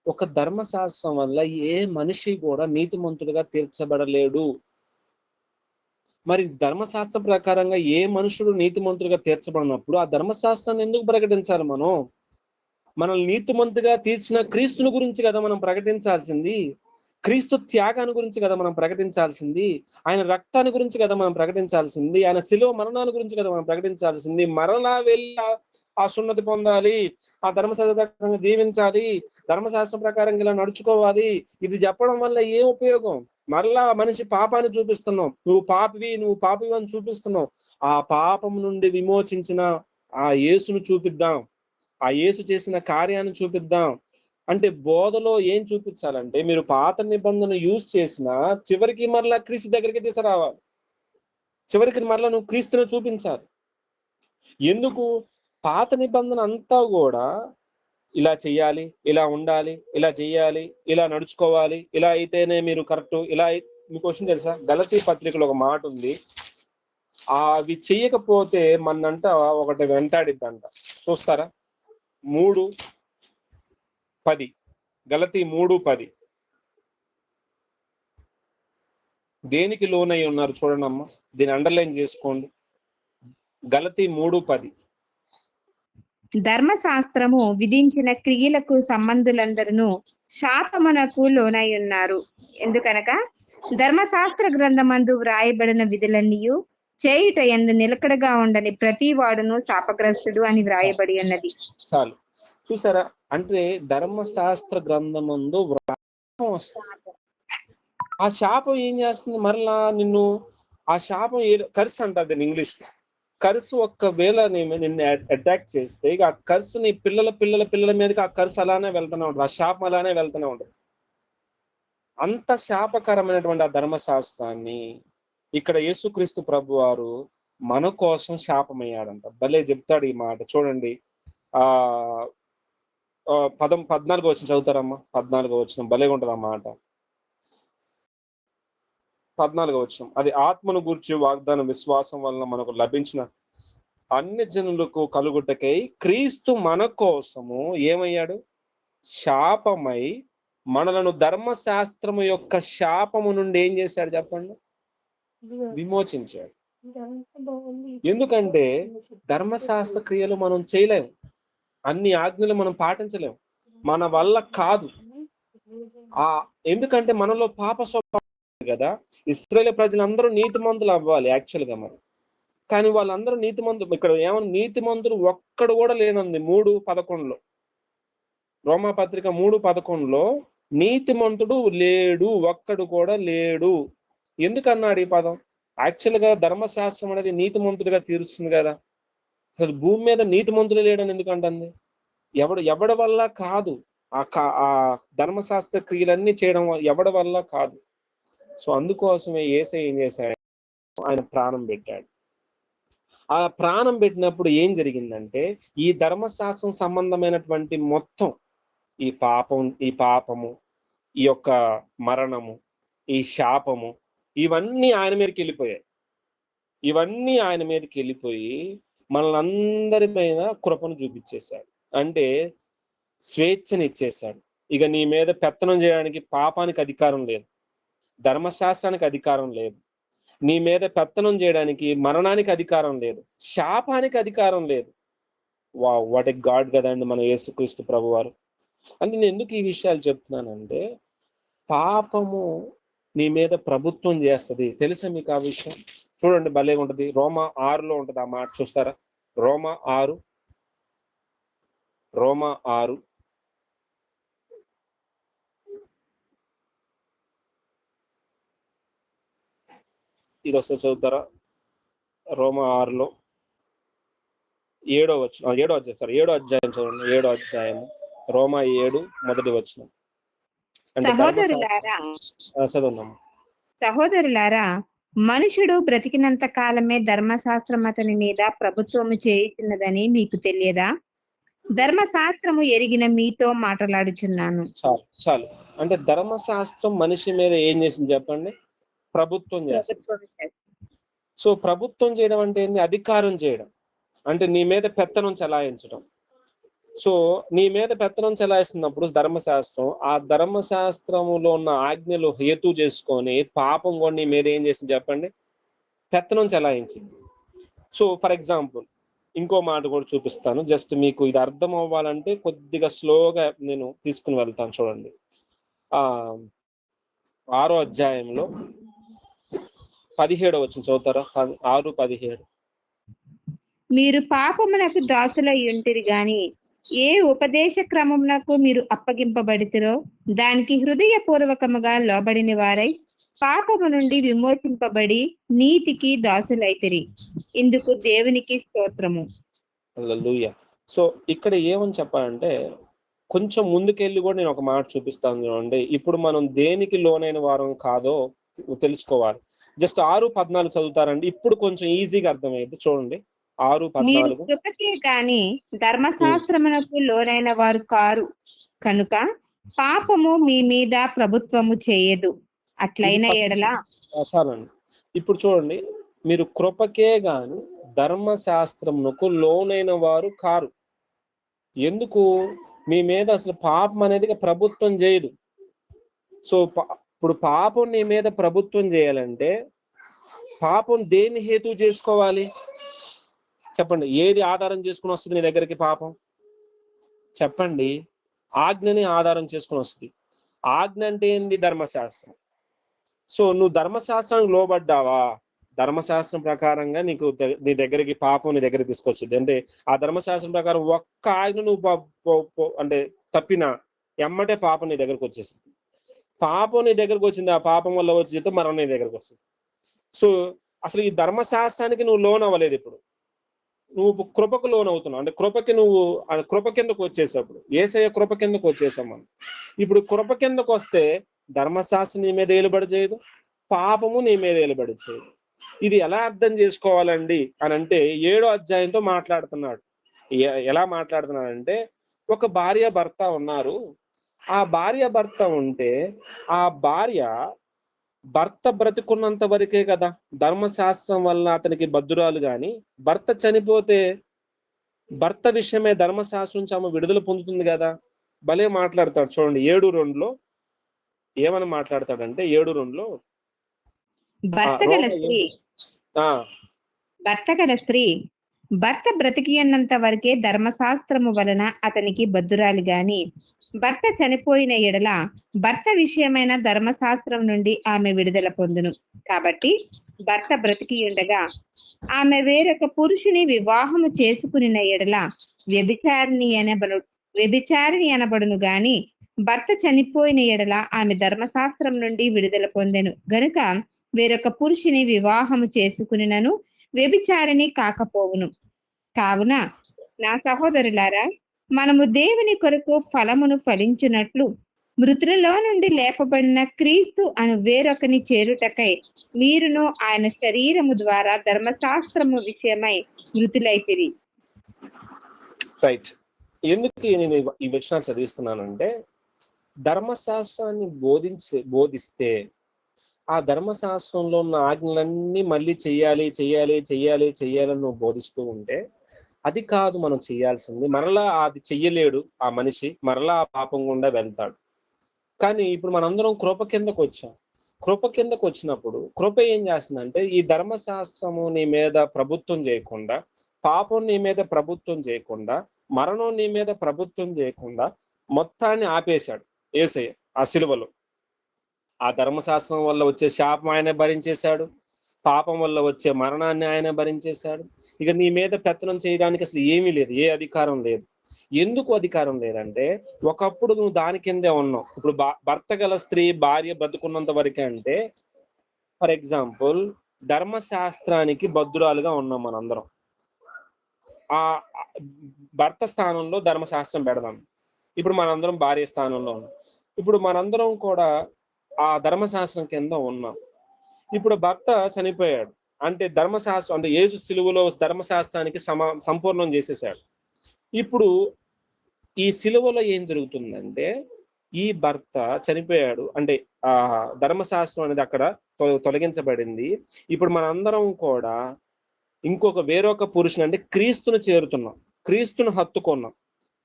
ఒక ధర్మశాస్త్రం వల్ల ఏ మనిషి కూడా నీతిమంతుడిగా తీర్చబడలేడు. మరి ధర్మశాస్త్ర ప్రకారంగా ఏ మనుషుడు నీతిమంతుడిగా తీర్చబడినప్పుడు ఆ ధర్మశాస్త్రాన్ని ఎందుకు ప్రకటించాలి? మనల్ని నీతిమంతుగా తీర్చిన క్రీస్తుని గురించి కదా మనం ప్రకటించాల్సింది. క్రీస్తు త్యాగాన్ని గురించి కదా మనం ప్రకటించాల్సింది. ఆయన రక్తాన్ని గురించి కదా మనం ప్రకటించాల్సింది. ఆయన శిలువ మరణాన్ని గురించి కదా మనం ప్రకటించాల్సింది. మరలా వెళ్ళి ఆ సున్నతి పొందాలి, ఆ ధర్మశాస్త్ర ప్రకారంగా జీవించాలి, ధర్మశాస్త్రం ప్రకారంగా ఇలా నడుచుకోవాలి. ఇది చెప్పడం వల్ల ఏ ఉపయోగం? మరలా మనిషి పాపాన్ని చూపిస్తున్నావు. నువ్వు పాపివి అని చూపిస్తున్నావు. ఆ పాపం నుండి విమోచించిన ఆ యేసును చూపిద్దాం, ఆ యేసు చేసిన కార్యాన్ని చూపిద్దాం. అంటే బోధలో ఏం చూపించాలంటే, మీరు పాత నిబంధన యూజ్ చేసినా చివరికి మరలా క్రీస్తు దగ్గరికి తీసుకురావాలి. చివరికి మరలా నువ్వు క్రీస్తుని చూపించాలి. ఎందుకు? పాత నిబంధన అంతా కూడా ఇలా చెయ్యాలి, ఇలా ఉండాలి, ఇలా చెయ్యాలి, ఇలా నడుచుకోవాలి, ఇలా అయితేనే మీరు కరెక్ట్. మీకు క్వశ్చన్ తెలుసా? గలతీ పత్రికలో ఒక మాట ఉంది, అవి చెయ్యకపోతే మనంట ఒకటి వెంటాడిద్దంట. చూస్తారా? 3:10, గలతీ 3:10. దేనికి లోనై ఉన్నారు చూడండి అమ్మా, దీన్ని అండర్లైన్ చేసుకోండి. గలతీ 3:10. ధర్మశాస్త్రము విధించిన క్రియలకు సంబంధులందరూ శాపమునకు లోనై ఉన్నారు. ఎందుకనగా ధర్మశాస్త్ర గ్రంథమందు వ్రాయబడిన విధులన్నీయు చేయుట యందు నిలకడగా ఉండని ప్రతి వాడును శాపగ్రస్తుడు అని వ్రాయబడి ఉన్నది. చాలు. చూసారా? అంటే ధర్మశాస్త్ర గ్రంథమందు ఆ శాపం ఏం చేస్తుంది? మరలా నిన్ను ఆ శాపం కర్స్ అంటారు దీన్ని ఇంగ్లీష్. కర్సు ఒక్కవేళ నిన్ను అటాక్ చేస్తే ఇక ఆ కర్సు నీ పిల్లల మీదకి ఆ కర్సు అలానే వెళ్తూనే ఉంటుంది, ఆ శాపం అలానే వెళ్తూనే ఉంటుంది. అంత శాపకరమైనటువంటి ఆ ధర్మశాస్త్రాన్ని ఇక్కడ యేసుక్రీస్తు ప్రభు వారు మన కోసం శాపమయ్యాడంట. భలే చెప్తాడు ఈ మాట. చూడండి, 14 వచ్చిన చదువుతారమ్మా. 14 వచ్చిన భలేగా ఉంటుంది ఆ మాట. 14 వచ్చిన, అది ఆత్మను గూర్చి వాగ్దానం విశ్వాసం వలన మనకు లభించిన అన్ని జనులకు కలుగుటకై క్రీస్తు మన కోసము ఏమయ్యాడు? శాపమై మనలను ధర్మశాస్త్రము యొక్క శాపము నుండి ఏం చేశాడు చెప్పండి? విమోచించాడు. ఎందుకంటే ధర్మశాస్త్ర క్రియలు మనం చేయలేము, అన్ని ఆజ్ఞలు మనం పాటించలేము, మన వల్ల కాదు. ఎందుకంటే మనలో పాప స్వభావం కదా. ఇశ్రాయేలు ప్రజలందరూ నీతిమంతులు అవ్వాలి యాక్చువల్ గా మరి, కానీ వాళ్ళందరూ నీతిమంతులు. ఇక్కడ ఏమన్నా నీతిమంతులు ఒక్కడు కూడా లేనుంది 3:11. రోమా పత్రిక 3:11 నీతిమంతుడు లేడు, ఒక్కడు కూడా లేడు. ఎందుకన్నాడు ఈ పదం? యాక్చువల్ గా ధర్మశాస్త్రం అనేది నీతిమంతుడిగా తీరుస్తుంది కదా. అసలు భూమి మీద నీతిమంతుడు లేడని ఎందుకంటుంది? ఎవడి వల్ల కాదు. ఆ ధర్మశాస్త్ర క్రియలన్నీ చేయడం ఎవడి వల్ల కాదు. సో అందుకోసమే యేసయ్య ఏం చేశాడు? ఆయన ప్రాణం పెట్టాడు. ఆ ప్రాణం పెట్టినప్పుడు ఏం జరిగిందంటే, ఈ ధర్మశాస్త్రం సంబంధమైనటువంటి మొత్తం ఈ పాపము, ఈ యొక్క మరణము, ఈ శాపము, ఇవన్నీ ఆయన మీదకి వెళ్ళిపోయాయి. ఇవన్నీ ఆయన మీదకి వెళ్ళిపోయి మనల్ని పైన కృపను చూపించేశాడు. అంటే స్వేచ్ఛని ఇచ్చేశాడు. ఇక నీ మీద పెత్తనం చేయడానికి పాపానికి అధికారం లేదు, ధర్మశాస్త్రానికి అధికారం లేదు, నీ మీద పెత్తనం చేయడానికి మరణానికి అధికారం లేదు, శాపానికి అధికారం లేదు. వాట్ ఎ గాడ్ కదండి మన యేసుక్రీస్తు ప్రభు వారు. అంటే నేను ఎందుకు ఈ విషయాలు చెప్తున్నానంటే, పాపము నీ మీద ప్రభుత్వం చేస్తుంది. తెలుసా మీకు ఆ విషయం? చూడండి భలేగా ఉంటుంది. రోమా 6లో ఉంటుంది ఆ మాట. చూస్తారా? రోమా 6 ఇది ఒకసారి చదువుతారా? రోమా 6లో 7వ వచనం, 7వ అధ్యాయం చదవండి. 7వ అధ్యాయము రోమా 7 మొదటి వచనం. అంటే సహోదరులారా, మనుషుడు బ్రతికినంత కాలమే ధర్మశాస్త్రం అతని మీద ప్రభుత్వము చేయుచున్నదని మీకు తెలియదా? ధర్మశాస్త్రము ఎరిగిన మీతో మాట్లాడుచున్నాను. చాలు చాలు. అంటే ధర్మశాస్త్రం మనిషి మీద ఏం చేసింది చెప్పండి? ప్రభుత్వం చేస్తుంది. సో ప్రభుత్వం చేయడం అంటే ఏంది? అధికారం చేయడం, అంటే నీ మీద పెత్తనం చెలాయించడం. సో నీ మీద పెత్తనం చెలాయిస్తున్నప్పుడు ధర్మశాస్త్రం, ఆ ధర్మశాస్త్రములో ఉన్న ఆజ్ఞలు హేతు చేసుకొని పాపం కూడా నీ మీద ఏం చేసింది చెప్పండి? పెత్తనం చెలాయించింది. సో ఫర్ ఎగ్జాంపుల్ ఇంకో మాట కూడా చూపిస్తాను, జస్ట్ మీకు ఇది అర్థం అవ్వాలంటే కొద్దిగా స్లోగా నేను తీసుకుని వెళ్తాను. చూడండి, 6వ అధ్యాయంలో 17వ వచనం చదువుతారా? 6:17. మీరు పాపమునకు దాసులై ఉంటిరి గాని ఏ ఉపదేశ క్రమమునకు మీరు అప్పగింపబడితిరో దానికి హృదయపూర్వకముగా లోబడిన వారై పాపము నుండి విమోచింపబడి నీతికి దాసులైతిరి. ఇందుకు దేవునికి స్తోత్రము. హల్లెలూయా. సో ఇక్కడ ఏమని చెప్పాలంటే, కొంచెం ముందుకెళ్ళి కూడా నేను ఒక మాట చూపిస్తాను చూడండి. ఇప్పుడు మనం దేనికి లోనైన వారం కాదో తెలుసుకోవాలి. జస్ట్ 6:14 చదువుతారండి, ఇప్పుడు కొంచెం ఈజీగా అర్థమైంది. చూడండి, మీరు 6:14. కృపకే గాని ధర్మశాస్త్రమునకు లోనైన వారు కారు కనుక పాపము మీ మీద ప్రభుత్వము చేయదు. అట్లైన ఎడల చాలండి. ఇప్పుడు చూడండి, మీరు కృపకే గాని ధర్మశాస్త్రమునకు లోనైన వారు కారు. ఎందుకు? మీ మీద అసలు పాపం అనేది ప్రభుత్వం చేయదు. సో ఇప్పుడు పాపం నీ మీద ప్రభుత్వం చేయాలంటే పాపం దేన్ని హేతు చేసుకోవాలి చెప్పండి? ఏది ఆధారం చేసుకుని వస్తుంది నీ దగ్గరికి పాపం? చెప్పండి. ఆజ్ఞని ఆధారం చేసుకుని వస్తుంది. ఆజ్ఞ అంటే ఏంది? ధర్మశాస్త్రం. సో నువ్వు ధర్మశాస్త్రానికి లోబడ్డావా, ధర్మశాస్త్రం ప్రకారంగా నీ దగ్గరికి పాపం నీ దగ్గరికి తీసుకొచ్చింది. అంటే ఆ ధర్మశాస్త్రం ప్రకారం ఒక్క ఆజ్ఞ నువ్వు అంటే తప్పినా ఎమ్మటే పాపం నీ దగ్గరకు వచ్చేసింది. పాపం నీ దగ్గరకు వచ్చింది, ఆ పాపం వల్ల వచ్చేది మరణం నీ దగ్గరకు వస్తుంది. సో అసలు ఈ ధర్మశాస్త్రానికి నువ్వు లోన్ అవ్వలేదు. ఇప్పుడు నువ్వు కృపకు లోన్ అవుతున్నావు. అంటే కృపకి నువ్వు కృప కిందకు వచ్చేసేప్పుడు యేసయ్య కృప కిందకు వచ్చేసాం మనం. ఇప్పుడు కృప కిందకు వస్తే ధర్మశాస్త్రం నీ మీద ఏలుబడి చేయదు, పాపము నీ మీద ఏలుబడి చేయదు. ఇది ఎలా అర్థం చేసుకోవాలండి అని అంటే 7వ అధ్యాయంతో మాట్లాడుతున్నాడు. ఎలా మాట్లాడుతున్నాడంటే, ఒక భార్య భర్త ఉన్నారు. ఆ భార్య భర్త ఉంటే ఆ భార్య భర్త బ్రతుకున్నంత వరకే కదా ధర్మశాస్త్రం వల్ల అతనికి బద్దురాలు. గాని భర్త చనిపోతే భర్త విషయమే ధర్మశాస్త్రం నుంచి ఆమె విడుదల పొందుతుంది కదా. భలే మాట్లాడతాడు చూడండి. 7:2 ఏమని మాట్లాడతాడంటే, 7:2 భర్త గల స్త్రీ భర్త బ్రతికి ఉన్నంత వరకే ధర్మశాస్త్రము వలన అతనికి బద్దురాలి గాని భర్త చనిపోయిన ఎడల భర్త విషయమైన ధర్మశాస్త్రం నుండి ఆమె విడుదల పొందును. కాబట్టి భర్త బ్రతికి ఉండగా ఆమె వేరొక పురుషుని వివాహము చేసుకుని ఎడల వ్యభిచారిణి అనబడును గాని భర్త చనిపోయిన ఎడల ఆమె ధర్మశాస్త్రం నుండి విడుదల పొందెను గనుక వేరొక పురుషుని వివాహము చేసుకునినను వ్యభిచారిణి కాకపోవును. కావున నా సహోదరులారా, మనము దేవుని కొరకు ఫలమును ఫలించున్నట్లు మృతులలో నుండి లేపబడిన క్రీస్తు అను వేరొకని చేరుటకై మీరును ఆయన శరీరము ద్వారా ధర్మశాస్త్రము విషయమై మృతులైతిరి. రైట్. ఎందుకు నేను ఈ వచనాలు చదివిస్తున్నానంటే, ధర్మశాస్త్రాన్ని బోధిస్తే ఆ ధర్మశాస్త్రంలో ఉన్న ఆజ్ఞలన్నీ మళ్ళీ చెయ్యాలని నువ్వు బోధిస్తూ ఉంటే అది కాదు మనం చేయాల్సింది. మరలా అది చెయ్యలేడు ఆ మనిషి, మరలా ఆ పాపం గుండా వెళ్తాడు. కానీ ఇప్పుడు మనందరం కృప కిందకు వచ్చాం. కృప కిందకు వచ్చినప్పుడు కృప ఏం చేస్తుందంటే, ఈ ధర్మశాస్త్రము నీ మీద ప్రభుత్వం చేయకుండా, పాపం నీ మీద ప్రభుత్వం చేయకుండా, మరణం నీ మీద ప్రభుత్వం చేయకుండా మొత్తాన్ని ఆపేశాడు యేసయ్య ఆ సిలువలో. ఆ ధర్మశాస్త్రం వల్ల వచ్చే శాపం ఆయన భరించేశాడు, పాపం వల్ల వచ్చే మరణాన్ని ఆయన భరించేశాడు. ఇక నీ మీద పెత్తనం చేయడానికి అసలు ఏమీ లేదు, ఏ అధికారం లేదు. ఎందుకు అధికారం లేదంటే, ఒకప్పుడు నువ్వు దాని కిందే ఉన్నావు. ఇప్పుడు భర్త గల స్త్రీ భార్య బ్రతుకున్నంత వరకే అంటే, ఫర్ ఎగ్జాంపుల్ ధర్మశాస్త్రానికి బద్దురాలుగా ఉన్నాం మనందరం. ఆ భర్త స్థానంలో ధర్మశాస్త్రం పెడదాం. ఇప్పుడు మనందరం భార్య స్థానంలో ఉన్నాం. ఇప్పుడు మనందరం కూడా ఆ ధర్మశాస్త్రం కింద ఉన్నాం. ఇప్పుడు భర్త చనిపోయాడు అంటే ధర్మశాస్త్రం అంటే యేసు సిలువలో ధర్మశాస్త్రానికి సంపూర్ణం చేసేసాడు. ఇప్పుడు ఈ సిలువలో ఏం జరుగుతుందంటే ఈ భర్త చనిపోయాడు, అంటే ఆ ధర్మశాస్త్రం అనేది అక్కడ తొలగించబడింది. ఇప్పుడు మనందరం కూడా వేరొక పురుషుని అంటే క్రీస్తును చేరుతున్నాం, క్రీస్తును హత్తుకున్నాం.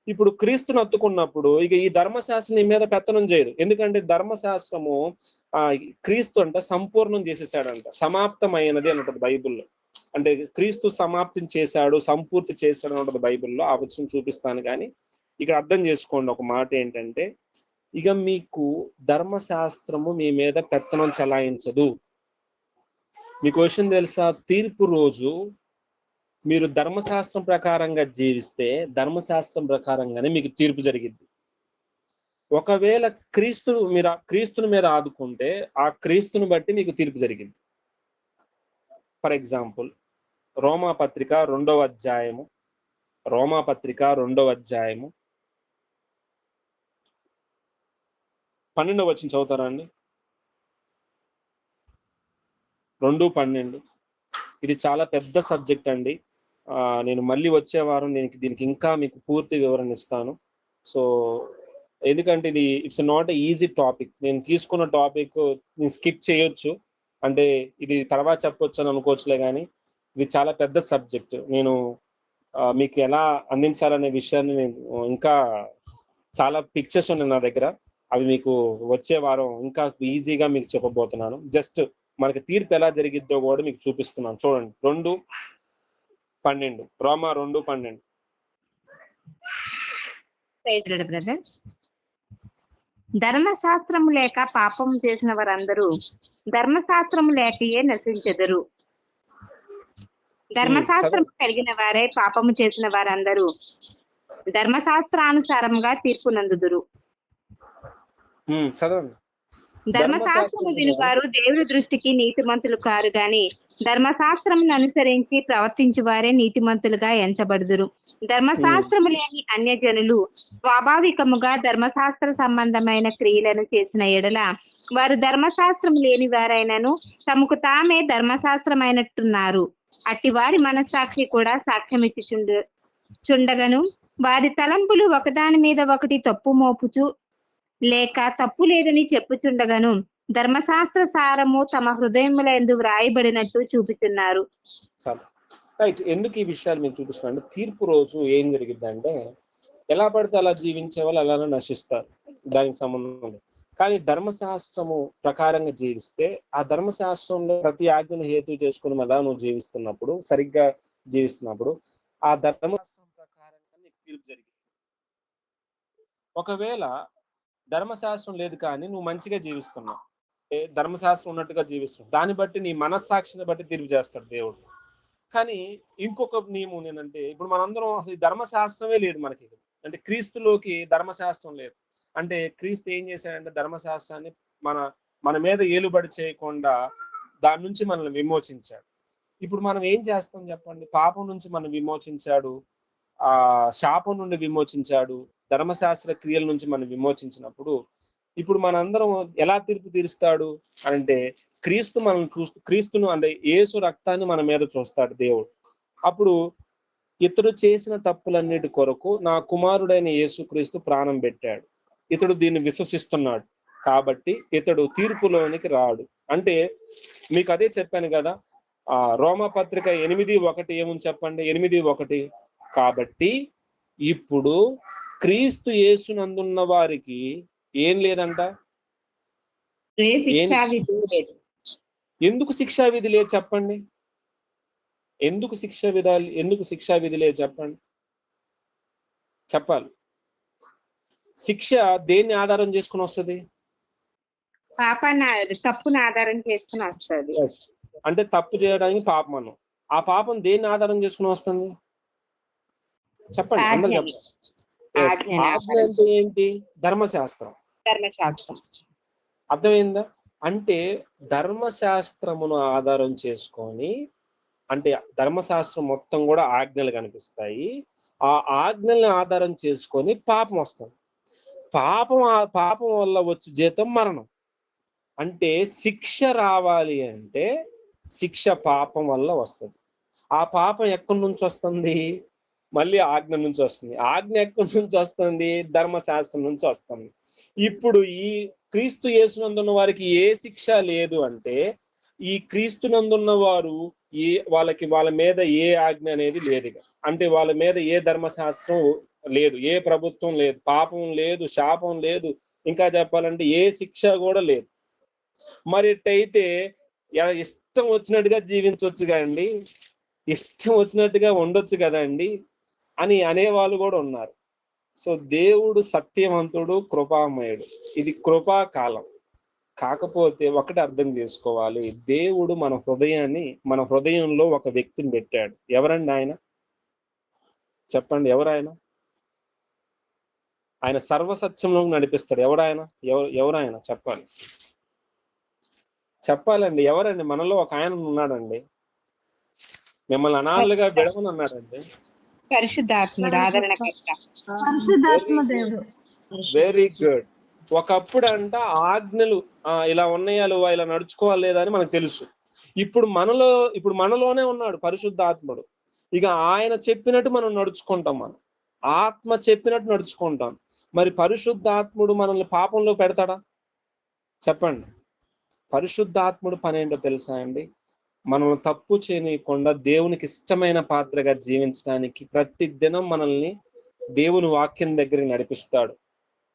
ఇప్పుడు క్రీస్తును హత్తుకున్నప్పుడు ఇక ఈ ధర్మశాస్త్రం నీ మీద పెత్తనం చేయదు. ఎందుకంటే ధర్మశాస్త్రము క్రీస్తు అంట సంపూర్ణం చేసేసాడంట, సమాప్తమైనది అని ఉంటుంది బైబిల్లో. అంటే క్రీస్తు సమాప్తం చేశాడు, సంపూర్తి చేశాడు అని ఉంటుంది బైబిల్లో. ఆ వచనం చూపిస్తాను, కానీ ఇక్కడ అర్థం చేసుకోండి ఒక మాట ఏంటంటే, ఇక మీకు ధర్మశాస్త్రము మీ మీద పెత్తనం చలాయించదు. మీకు విషయం తెలుసా, తీర్పు రోజు మీరు ధర్మశాస్త్రం ప్రకారంగా జీవిస్తే ధర్మశాస్త్రం ప్రకారంగానే మీకు తీర్పు జరిగింది. ఒకవేళ మీరు క్రీస్తుని మీద ఆదుకుంటే ఆ క్రీస్తుని బట్టి మీకు తీర్పు జరిగింది. ఫర్ ఎగ్జాంపుల్ రోమాపత్రిక 2వ అధ్యాయము 12వ వచనం చదువుతారా అండి? 2:12. ఇది చాలా పెద్ద సబ్జెక్ట్ అండి. నేను మళ్ళీ వచ్చే వారం దీనికి ఇంకా మీకు పూర్తి వివరణ ఇస్తాను. సో ఎందుకంటే it's not a easy topic. నేను తీసుకున్న టాపిక్ నేను స్కిప్ చేయొచ్చు, అంటే ఇది తర్వాత చెప్పొచ్చు అని అనుకోవచ్చులే, కానీ ఇది చాలా పెద్ద సబ్జెక్ట్. నేను మీకు ఎలా అందించాలనే విషయాన్ని నేను ఇంకా చాలా పిక్చర్స్ ఉన్నాయి నా దగ్గర, అవి మీకు వచ్చే వారం ఇంకా ఈజీగా మీకు చెప్పబోతున్నాను. జస్ట్ మనకి తీర్పు ఎలా జరిగిద్దో కూడా మీకు చూపిస్తున్నాను. చూడండి 2:12, రోమా 2:12. బ్రదర్, ధర్మశాస్త్రము లేక పాపము చేసిన వారందరూ ధర్మశాస్త్రము లేకయే నశించెదరు. ధర్మశాస్త్రము కలిగిన వారే పాపము చేసిన వారందరూ ధర్మశాస్త్రానుసారంగా తీర్పు నందుదురు. చదవండి. ధర్మశాస్త్రము వినువారు దేవుని దృష్టికి నీతిమంతులు కారు గాని ధర్మశాస్త్రమును అనుసరించి ప్రవర్తించు వారే నీతిమంతులుగా ఎంచబడుదురు. ధర్మశాస్త్రము లేని అన్యజనులు స్వాభావికముగా ధర్మశాస్త్ర సంబంధమైన క్రియలను చేసిన ఎడల వారు ధర్మశాస్త్రం లేని వారైనను తమకు తామే ధర్మశాస్త్రమైనట్టున్నారు. అట్టి వారి మనస్సాక్షి కూడా సాక్ష్యమిచ్చి చుండగను వారి తలంపులు ఒకదాని మీద ఒకటి తప్పు మోపుచు లేక తప్పు లేదని చెప్పుచుండగను ధర్మశాస్త్ర సారము తమ హృదయములందు వ్రాయబడినట్టు చూపుతున్నారు. రైట్. ఎందుకు ఈ విషయాలు మీకు చూపిస్తున్నాను అంటే, తీర్పు రోజు ఏం జరిగిద్దంటే ఎలా పడితే అలా జీవించే వాళ్ళు అలానే నశిస్తారు, దానికి సంబంధం లేదు. కానీ ధర్మశాస్త్రము ప్రకారంగా జీవిస్తే ఆ ధర్మశాస్త్రంలో ప్రతి ఆజ్ఞను హేతు చేసుకుని అలా నువ్వు జీవిస్తున్నప్పుడు, సరిగ్గా జీవిస్తున్నప్పుడు ఆ ధర్మశాస్త్రం ప్రకారంగా నీకు తీర్పు జరిగింది. ఒకవేళ ధర్మశాస్త్రం లేదు కానీ నువ్వు మంచిగా జీవిస్తున్నావు, ధర్మశాస్త్రం ఉన్నట్టుగా జీవిస్తున్నావు, దాన్ని బట్టి నీ మనస్సాక్షిని బట్టి తీర్పు చేస్తాడు దేవుడు. కానీ ఇంకొక నియమం ఏంటంటే, ఇప్పుడు మనందరం అసలు ధర్మశాస్త్రమే లేదు మనకి, అంటే క్రీస్తులోకి ధర్మశాస్త్రం లేదు. అంటే క్రీస్తు ఏం చేశాడంటే ధర్మశాస్త్రాన్ని మన మీద ఏలుబడి చేయకుండా దాని నుంచి మనల్ని విమోచించాడు. ఇప్పుడు మనం ఏం చేస్తాం చెప్పండి? పాపం నుంచి మనం విమోచించాడు, ఆ శాపం నుండి విమోచించాడు, ధర్మశాస్త్ర క్రియల నుంచి మనం విమోచించినప్పుడు ఇప్పుడు మనందరం ఎలా తీర్పు తీరుస్తాడు అంటే, క్రీస్తును అంటే యేసు రక్తాన్ని మన మీద చూస్తాడు దేవుడు. అప్పుడు ఇతడు చేసిన తప్పులన్నిటి కొరకు నా కుమారుడైన యేసుక్రీస్తు ప్రాణం పెట్టాడు, ఇతడు దీన్ని విశ్వసిస్తున్నాడు కాబట్టి ఇతడు తీర్పులోనికి రాడు. అంటే మీకు అదే చెప్పాను కదా, రోమాపత్రిక 8:1 ఏముంది చెప్పండి? 8:1 కాబట్టి ఇప్పుడు క్రీస్తు యేసునందున్న వారికి ఏం లేదంట. ఎందుకు శిక్షా విధి లేదు చెప్పండి? ఎందుకు శిక్షా విధి లేదు చెప్పండి? చెప్పాలి. శిక్ష దేన్ని ఆధారం చేసుకుని వస్తుంది? తప్పుని ఆధారం చేసుకుని వస్తుంది. అంటే తప్పు చేయడానికి పాపం అన్నాం. ఆ పాపం దేన్ని ఆధారం చేసుకుని వస్తుంది చెప్పండి? అందరూ చెప్పండి. ఆజ్ఞ అంటే ఏంటి? ధర్మశాస్త్రం. అర్థమైందా? అంటే ధర్మశాస్త్రమును ఆధారం చేసుకొని, అంటే ధర్మశాస్త్రం మొత్తం కూడా ఆజ్ఞలు కనిపిస్తాయి, ఆ ఆజ్ఞల్ని ఆధారం చేసుకొని పాపం వస్తుంది. పాపం వల్ల వచ్చే జీతం మరణం. అంటే శిక్ష రావాలి అంటే శిక్ష పాపం వల్ల వస్తుంది. ఆ పాపం ఎక్కడి నుంచి వస్తుంది? మళ్ళీ ఆజ్ఞ నుంచి వస్తుంది. ఆజ్ఞ ఎక్కడి నుంచి వస్తుంది? ధర్మశాస్త్రం నుంచి వస్తుంది. ఇప్పుడు ఈ క్రీస్తు యేసునందున్న వారికి ఏ శిక్ష లేదు అంటే, ఈ క్రీస్తునందున్న వారు వాళ్ళ మీద ఏ ఆజ్ఞ అనేది లేదు. అంటే వాళ్ళ మీద ఏ ధర్మశాస్త్రం లేదు, ఏ ప్రభుత్వం లేదు, పాపం లేదు, శాపం లేదు, ఇంకా చెప్పాలంటే ఏ శిక్ష కూడా లేదు. మరి ఇట్టయితే ఇష్టం వచ్చినట్టుగా జీవించవచ్చు కదండి, ఇష్టం వచ్చినట్టుగా ఉండొచ్చు కదండి అని అనేవాళ్ళు కూడా ఉన్నారు. సో దేవుడు సత్యవంతుడు, కృపామయుడు. ఇది కృపాకాలం. కాకపోతే ఒకటి అర్థం చేసుకోవాలి, దేవుడు మన హృదయంలో ఒక వ్యక్తిని పెట్టాడు. ఎవరండి ఆయన? చెప్పండి, ఎవరాయన? ఆయన సర్వసత్యంలోకి నడిపిస్తాడు. ఎవరాయన చెప్పాలి, చెప్పాలండి. ఎవరండి? మనలో ఒక ఆయన ఉన్నాడండి, మిమ్మల్ని అనాథలుగా విడవని అన్నాడండి. పరిశుద్ధాత్ముడు, ఆదరణకర్త. పరిశుద్ధాత్మ దేవుడు. Very good. ఒకప్పుడు అంట ఆజ్ఞలు ఇలా ఉన్నాయాలు, ఇలా నడుచుకోవాలి లేదా అని మనకు తెలుసు. ఇప్పుడు మనలోనే ఉన్నాడు పరిశుద్ధాత్ముడు. ఇక ఆయన చెప్పినట్టు మనం నడుచుకుంటాం, మనం ఆత్మ చెప్పినట్టు నడుచుకుంటాం. మరి పరిశుద్ధాత్ముడు మనల్ని పాపంలో పెడతాడా? చెప్పండి. పరిశుద్ధాత్ముడు పని ఏంటో తెలుసా అండి? మనల్ని తప్పు చేయకుండా దేవునికి ఇష్టమైన పాత్రగా జీవించడానికి ప్రతి దినం మనల్ని దేవుని వాక్యం దగ్గరికి నడిపిస్తాడు,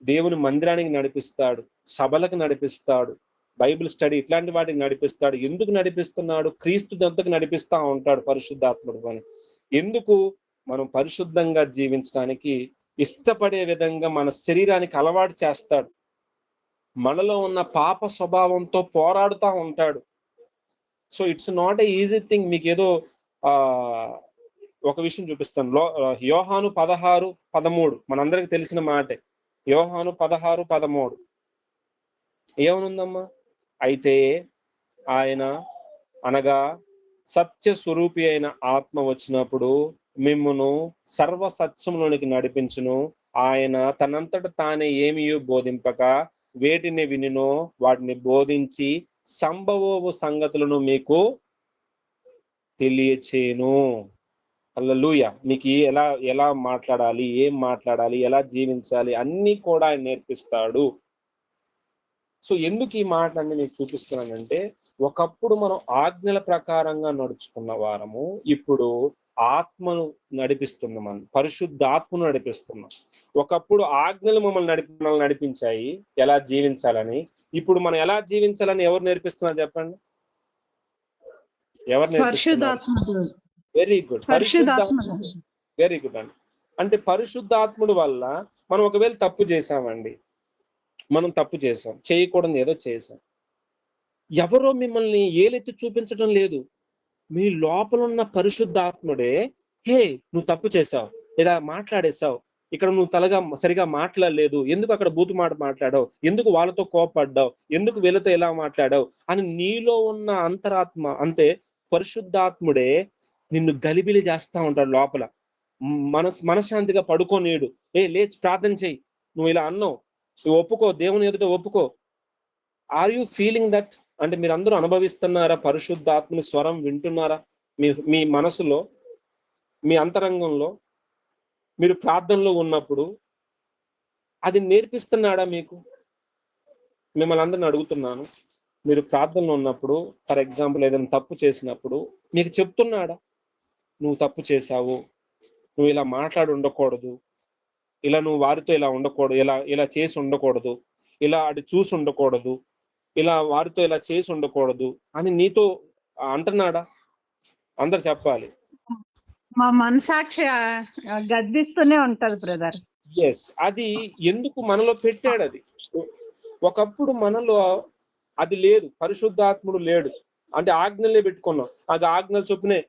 దేవుని మందిరానికి నడిపిస్తాడు, సభలకు నడిపిస్తాడు, బైబిల్ స్టడీ ఇట్లాంటి వాటికి నడిపిస్తాడు. ఎందుకు నడిపిస్తున్నాడు? క్రీస్తు దత్తకు నడిపిస్తా ఉంటాడు పరిశుద్ధాత్ముడు పని. ఎందుకు? మనం పరిశుద్ధంగా జీవించడానికి ఇష్టపడే విధంగా మన శరీరానికి అలవాటు చేస్తాడు. మనలో ఉన్న పాప స్వభావంతో పోరాడుతూ ఉంటాడు. So it's not a easy thing. మీకు ఏదో ఒక విషయం చూపిస్తాను. యోహాను 16:13 మనందరికి తెలిసిన మాటే. యోహాను 16:13 ఏమనుందమ్మా? అయితే ఆయన అనగా సత్య స్వరూపి అయిన ఆత్మ వచ్చినప్పుడు మిమ్మును సర్వ సత్యంలోనికి నడిపించును. ఆయన తనంతట తానే ఏమియో బోధింపక వేటిని వినినో వాటిని బోధించి సంభవపు సంగతులను మీకు తెలియచేను. హల్లెలూయా. మీకు ఎలా మాట్లాడాలి, ఏం మాట్లాడాలి, ఎలా జీవించాలి అన్నీ కూడా ఆయన నేర్పిస్తాడు. సో ఎందుకు ఈ మాటలన్నీ మీకు చూపిస్తున్నానంటే, ఒకప్పుడు మనం ఆజ్ఞల ప్రకారంగా నడుచుకున్న వారము ఇప్పుడు ఆత్మను నడిపిస్తున్నాం, మనం పరిశుద్ధాత్మను నడిపిస్తున్నాం. ఒకప్పుడు ఆజ్ఞలు మనల్ని నడిపించాయి ఎలా జీవించాలని. ఇప్పుడు మనం ఎలా జీవించాలని ఎవరు నేర్పిస్తున్నారు చెప్పండి? ఎవరు నేర్పిస్తున్నారు? వెరీ గుడ్, వెరీ గుడ్ అండి. అంటే పరిశుద్ధాత్ముడు వల్ల మనం ఒకవేళ తప్పు చేసామండి, మనం తప్పు చేసాం, చేయకూడదు ఏదో చేసాం, ఎవరో మిమ్మల్ని ఏలెత్తి చూపించడం లేదు. మీ లోపల ఉన్న పరిశుద్ధాత్ముడే, హే నువ్వు తప్పు చేసావు, ఇలా మాట్లాడేశావు, ఇక్కడ నువ్వు సరిగా మాట్లాడలేదు, ఎందుకు అక్కడ బూతు మాట మాట్లాడావు, ఎందుకు వాళ్ళతో కోపడ్డావు, ఎందుకు వీళ్ళతో ఎలా మాట్లాడావు అని నీలో ఉన్న అంతరాత్మ, అంతే పరిశుద్ధాత్ముడే నిన్ను గలిబిలి చేస్తా ఉంటాడు లోపల. మనశ్శాంతిగా పడుకోనీడు. లేచి ప్రార్థన చెయ్యి, నువ్వు ఇలా అన్నావు, నువ్వు ఒప్పుకో, దేవుని ఎదుట ఒప్పుకో. Are you feeling that? అంటే మీరు అందరూ అనుభవిస్తున్నారా? పరిశుద్ధాత్మని స్వరం వింటున్నారా? మీ మనసులో, మీ అంతరంగంలో మీరు ప్రార్థనలో ఉన్నప్పుడు అది నేర్పిస్తున్నాడా మీకు? మిమ్మల్ని అందరిని అడుగుతున్నాను, మీరు ప్రార్థనలో ఉన్నప్పుడు ఫర్ ఎగ్జాంపుల్ ఏదైనా తప్పు చేసినప్పుడు మీకు చెప్తున్నాడా? నువ్వు తప్పు చేశావు, నువ్వు ఇలా మాట్లాడి ఉండకూడదు, ఇలా నువ్వు వారితో ఇలా ఉండకూడదు, ఇలా చేసి ఉండకూడదు, ఇలా అది చూసి ఉండకూడదు, ఇలా వారితో ఇలా చేసి ఉండకూడదు అని నీతో అంటున్నాడా? అందరు చెప్పాలి. మా మనసాక్షి గద్దిస్తూనే ఉంటది బ్రదర్. ఎస్, అది ఎందుకు మనలో పెట్టాడు? అది ఒకప్పుడు మనలో అది లేదు, పరిశుద్ధాత్ముడు లేడు. అంటే ఆజ్ఞలే పెట్టుకున్నాం, అది ఆజ్ఞలు చొప్పునే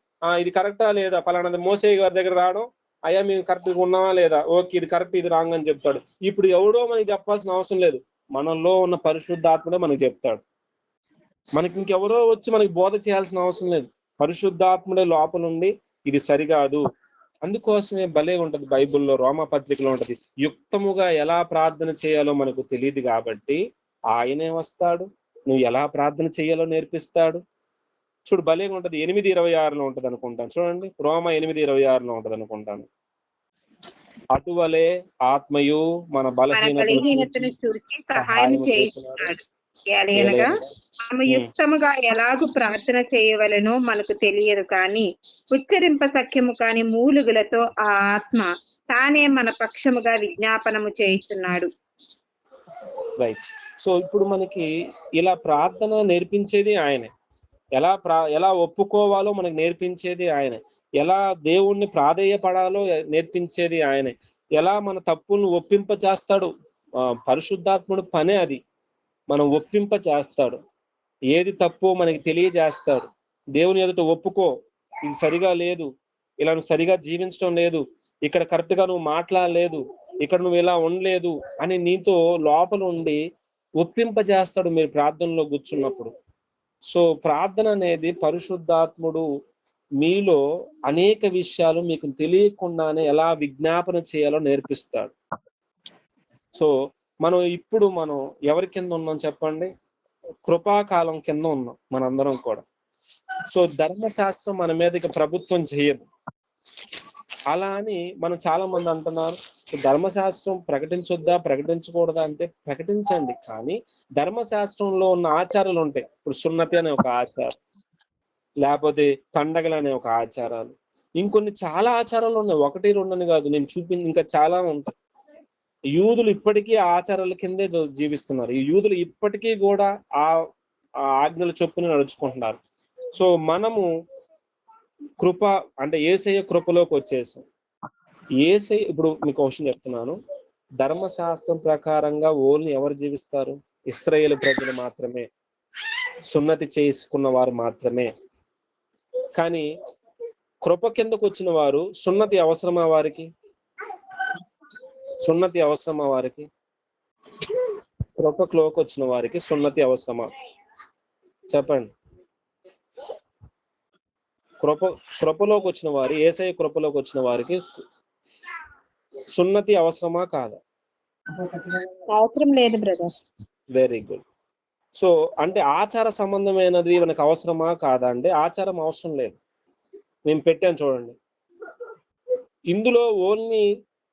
ఇది కరెక్టా లేదా, పలానా మోసే గారి దగ్గర రావడం, అయ్యా మేము కరెక్ట్గా ఉన్నావా లేదా, ఓకే ఇది కరెక్ట్ ఇది రాంగ్ అని చెప్తాడు. ఇప్పుడు ఎవడో మనకి చెప్పాల్సిన అవసరం లేదు, మనలో ఉన్న పరిశుద్ధాత్ముడే మనకు చెప్తాడు. మనకి ఇంకెవరో వచ్చి మనకి బోధ చేయాల్సిన అవసరం లేదు, పరిశుద్ధాత్ముడే లోపల ఉండి ఇది సరికాదు. అందుకోసమే భలే ఉంటది బైబిల్లో, రోమపత్రికలో ఉంటది, యుక్తముగా ఎలా ప్రార్థన చేయాలో మనకు తెలియదు కాబట్టి ఆయనే వస్తాడు, నువ్వు ఎలా ప్రార్థన చేయాలో నేర్పిస్తాడు. చూడు భలేగా ఉంటది, 8:26 ఉంటది అనుకుంటాను. చూడండి, రోమ 8:26 ఉంటది అనుకుంటాను. అటువలే ఆత్మయు మన మన బలహీనతను బలహీనతను చూసి సహాయం చేస్తున్నాడు. ఎలాగనగా ఆమె యుక్తముగా ఎలాగూ ప్రార్థన చేయవలెనో మనకు తెలియదు, కానీ ఉచ్చరింప సఖ్యము కాని మూలుగులతో ఆ ఆత్మ తానే మన పక్షముగా విజ్ఞాపనము చేస్తున్నాడు. రైట్. సో ఇప్పుడు మనకి ఇలా ప్రార్థన నేర్పించేది ఆయనే, ఎలా ఒప్పుకోవాలో మనకు నేర్పించేది ఆయనే, ఎలా దేవుణ్ణి ప్రాధేయపడాలో నేర్పించేది ఆయనే, ఎలా మన తప్పులను ఒప్పింప చేస్తాడు. పరిశుద్ధాత్ముడు పనే అది, మనం ఒప్పింప చేస్తాడు. ఏది తప్పో మనకి తెలియజేస్తాడు. దేవుని ఎదుట ఒప్పుకో, ఇది సరిగా లేదు, ఇలా నువ్వు సరిగా జీవించడం లేదు, ఇక్కడ కరెక్ట్ గా నువ్వు మాట్లాడలేదు, ఇక్కడ నువ్వు ఇలా ఉండలేదు అని నీతో లోపల ఉండి ఒప్పింపజేస్తాడు మీరు ప్రార్థనలో కూర్చున్నప్పుడు. సో ప్రార్థన అనేది పరిశుద్ధాత్ముడు మీలో అనేక విషయాలు మీకు తెలియకుండానే ఎలా విజ్ఞాపన చేయాలో నేర్పిస్తాడు. సో మనం ఎవరి కింద ఉన్నాం చెప్పండి? కృపాకాలం కింద ఉన్నాం మనందరం కూడా. సో ధర్మశాస్త్రం మన మీద ఇక ప్రభుత్వం చేయదు. అలా అని మనం చాలా మంది అంటున్నారు, ధర్మశాస్త్రం ప్రకటించకూడదా అంటే ప్రకటించండి, కానీ ధర్మశాస్త్రంలో ఉన్న ఆచారాలు ఉంటాయి. ఇప్పుడు సున్నతి అనే ఒక ఆచారం, లేకపోతే పండగలు అనే ఒక ఆచారాలు, ఇంకొన్ని చాలా ఆచారాలు ఉన్నాయి, 1, 2 అని కాదు, నేను ఇంకా చాలా ఉంటాయి. యూదులు ఇప్పటికీ ఆచారాల కిందే జీవిస్తున్నారు. ఈ యూదులు ఇప్పటికీ కూడా ఆ ఆజ్ఞల చొప్పున నడుచుకుంటున్నారు. సో మనము కృప అంటే యేసయ్య కృపలోకి వచ్చేసాం. ఇప్పుడు మీకు క్వశ్చన్ చెప్తున్నాను, ధర్మశాస్త్రం ప్రకారంగా ఓన్లీ ఎవరు జీవిస్తారు? ఇశ్రాయేలు ప్రజలు మాత్రమే, సున్నతి చేసుకున్న వారు మాత్రమే. కానీ కృప కిందకు వచ్చిన వారు సున్నతి అవసరమా వారికి? సున్నతి అవసరమా వారికి? కృపలోకి వచ్చిన వారికి సున్నతి అవసరమా చెప్పండి? కృపలోకి వచ్చిన వారు, యేసయ్య కృపలోకి వచ్చిన వారికి సున్నతి అవసరమా కాదా? అవసరం లేదు బ్రదర్. Very good. సో అంటే ఆచార సంబంధమైనది మనకు అవసరమా కాదా అంటే ఆచారం అవసరం లేదు. నేను పెట్టాను చూడండి, ఇందులో ఓన్లీ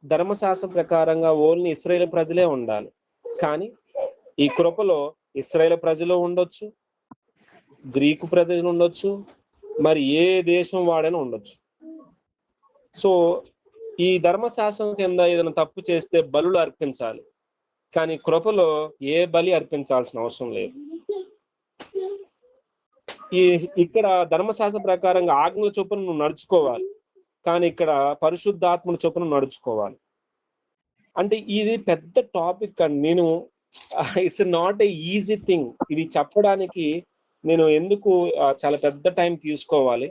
ధర్మశాస్త్రం ప్రకారంగా ఓన్లీ ఇశ్రాయేలు ప్రజలే ఉండాలి. కానీ ఈ కృపలో ఇశ్రాయేలు ప్రజలు ఉండొచ్చు, గ్రీకు ప్రజలు ఉండొచ్చు, మరి ఏ దేశం వాడైనా ఉండొచ్చు. సో ఈ ధర్మశాస్త్రం కింద ఏదైనా తప్పు చేస్తే బలులు అర్పించాలి, కానీ కృపలో ఏ బలి అర్పించాల్సిన అవసరం లేదు. ఇక్కడ ధర్మశాస్త్ర ప్రకారంగా ఆజ్ఞల చొప్పున నువ్వు నడుచుకోవాలి, కానీ ఇక్కడ పరిశుద్ధాత్మల చొప్పున నడుచుకోవాలి. అంటే ఇది పెద్ద టాపిక్ అండి. It's not a easy thing. ఇది చెప్పడానికి నేను ఎందుకు చాలా పెద్ద టైం తీసుకోవాలి.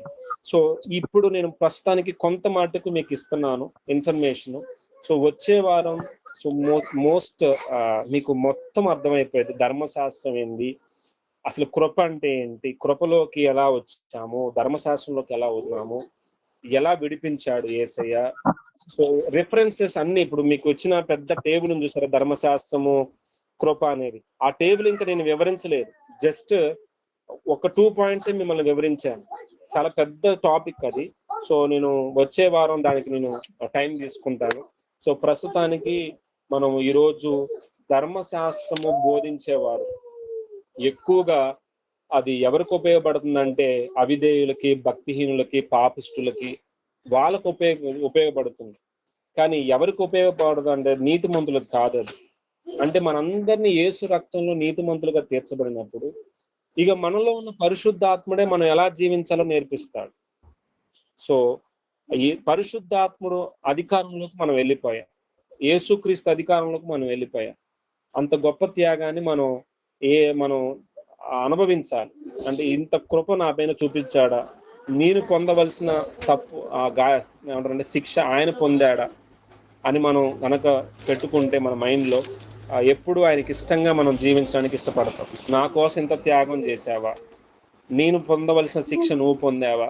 సో ఇప్పుడు నేను ప్రస్తుతానికి కొంత మటుకు మీకు ఇస్తున్నాను ఇన్ఫర్మేషన్. సో వచ్చే వారం మీకు మొత్తం అర్థమైపోయింది ధర్మశాస్త్రం ఏంది, అసలు కృప అంటే ఏంటి, కృపలోకి ఎలా వచ్చాము, ధర్మశాస్త్రంలోకి ఎలా ఉన్నాము, ఎలా విడిపించాడు యేసయ్య. సో రిఫరెన్సెస్ అన్ని ఇప్పుడు మీకు వచ్చిన పెద్ద టేబుల్ ఉంది చూసారా, ధర్మశాస్త్రము కృప అనేది. ఆ టేబుల్ ఇంకా నేను వివరించలేదు, జస్ట్ ఒక 2 పాయింట్స్ మిమ్మల్ని వివరించాను. చాలా పెద్ద టాపిక్ అది. సో నేను వచ్చే వారం దానికి నేను టైం తీసుకుంటాను. సో ప్రస్తుతానికి మనం ఈరోజు ధర్మశాస్త్రము బోధించేవారు ఎక్కువగా అది ఎవరికి ఉపయోగపడుతుందంటే అవిధేయులకి, భక్తిహీనులకి, పాపిష్టులకి, వాళ్ళకు ఉపయోగపడుతుంది. కానీ ఎవరికి ఉపయోగపడదు అంటే నీతిమంతులకు కాదు. అది అంటే మనందరినీ యేసు రక్తంలో నీతిమంతులుగా తీర్చబడినప్పుడు ఇక మనలో ఉన్న పరిశుద్ధాత్ముడే మనం ఎలా జీవించాలో నేర్పిస్తాడు. సో ఈ పరిశుద్ధాత్ముడు అధికారంలోకి మనం వెళ్ళిపోయాం, యేసుక్రీస్తు అధికారంలోకి మనం వెళ్ళిపోయాం. అంత గొప్ప త్యాగాన్ని మనం అనుభవించాలి. అంటే ఇంత కృప నా పైన చూపించాడా, నేను పొందవలసిన తప్పు ఏమంటారంటే శిక్ష ఆయన పొందాడా అని మనం కనుక పెట్టుకుంటే మన మైండ్లో ఎప్పుడు ఆయనకి ఇష్టంగా మనం జీవించడానికి ఇష్టపడతాం. నా కోసం ఇంత త్యాగం చేసావా, నేను పొందవలసిన శిక్ష నువ్వు పొందావా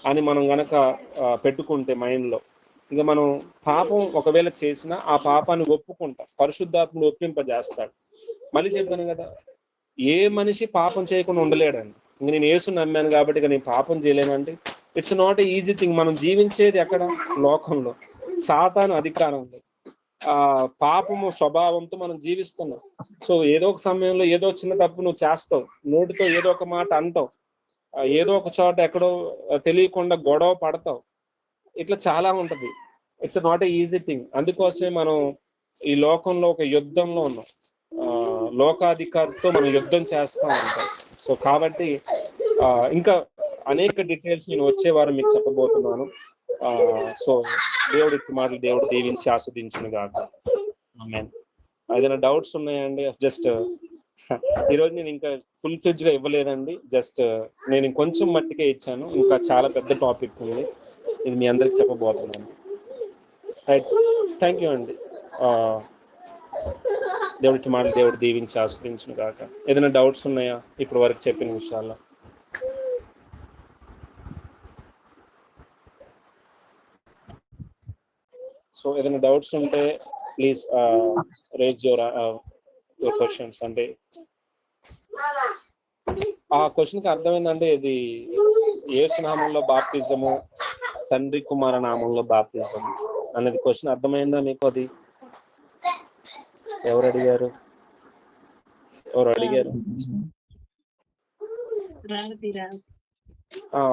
అని మనం గనక పెట్టుకుంటే మైండ్లో, ఇక మనం పాపం ఒకవేళ చేసినా ఆ పాపాన్ని ఒప్పుకుంటాం, పరిశుద్ధాత్ముడు ఒప్పింపజేస్తాడు. మళ్ళీ చెప్పాను కదా, ఏ మనిషి పాపం చేయకుండా ఉండలేడండి. ఇంక నేను యేసు నమ్మాను కాబట్టి ఇక నేను పాపం చేయలేనంటే it's not a easy thing. మనం జీవించేది ఎక్కడ? లోకంలో. సాతాను అధికారం ఉంది. పాపము స్వభావంతో మనం జీవిస్తున్నాం. సో ఏదో ఒక సమయంలో ఏదో చిన్న తప్పు నువ్వు చేస్తావు, నోటితో ఏదో ఒక మాట అంటావు, ఏదో ఒక చోట ఎక్కడో తెలియకుండా గొడవ పడతావు. ఇట్లా చాలా ఉంటది. It's not a easy thing. అందుకోసమే మనం ఈ లోకంలో ఒక యుద్ధంలో ఉన్నాం. లోకాధికారితో మనం యుద్ధం చేస్తూ ఉంటాం. సో కాబట్టి ఇంకా అనేక డీటెయిల్స్ నేను వచ్చే వారం మీకు చెప్పబోతున్నాను. సో దేవుడి మాటలు దేవుడు దీవించి ఆస్వాదించును గాక. ఆమేన్. ఏదైనా డౌట్స్ ఉన్నాయండి? జస్ట్ ఈరోజు నేను ఇంకా ఫుల్ ఫ్లెడ్జ్ గా ఇవ్వలేదండి. జస్ట్ నేను ఇంకొంచెం మట్టికే ఇచ్చాను. ఇంకా చాలా పెద్ద టాపిక్ ఉంది, ఇది మీ అందరికి చెప్పబోతున్నాను. రైట్, థ్యాంక్ యూ అండి. దేవుడికి మాటలు దేవుడు దీవించి ఆస్వాదించును గాక. ఏదైనా డౌట్స్ ఉన్నాయా ఇప్పటి వరకు చెప్పిన విషయాల్లో? సో ఏదైనా డౌట్స్ ఉంటే ప్లీజ్ రేజ్ యువర్ క్వశ్చన్స్. అంటే ఆ క్వశ్చన్ కి అర్థమైందంటే ఇది యేసు నామంలో బాప్తిజము, తండ్రి కుమార నామంలో బాప్తిజం అనేది క్వశ్చన్ అర్థమైందా మీకు? అది ఎవరు అడిగారు?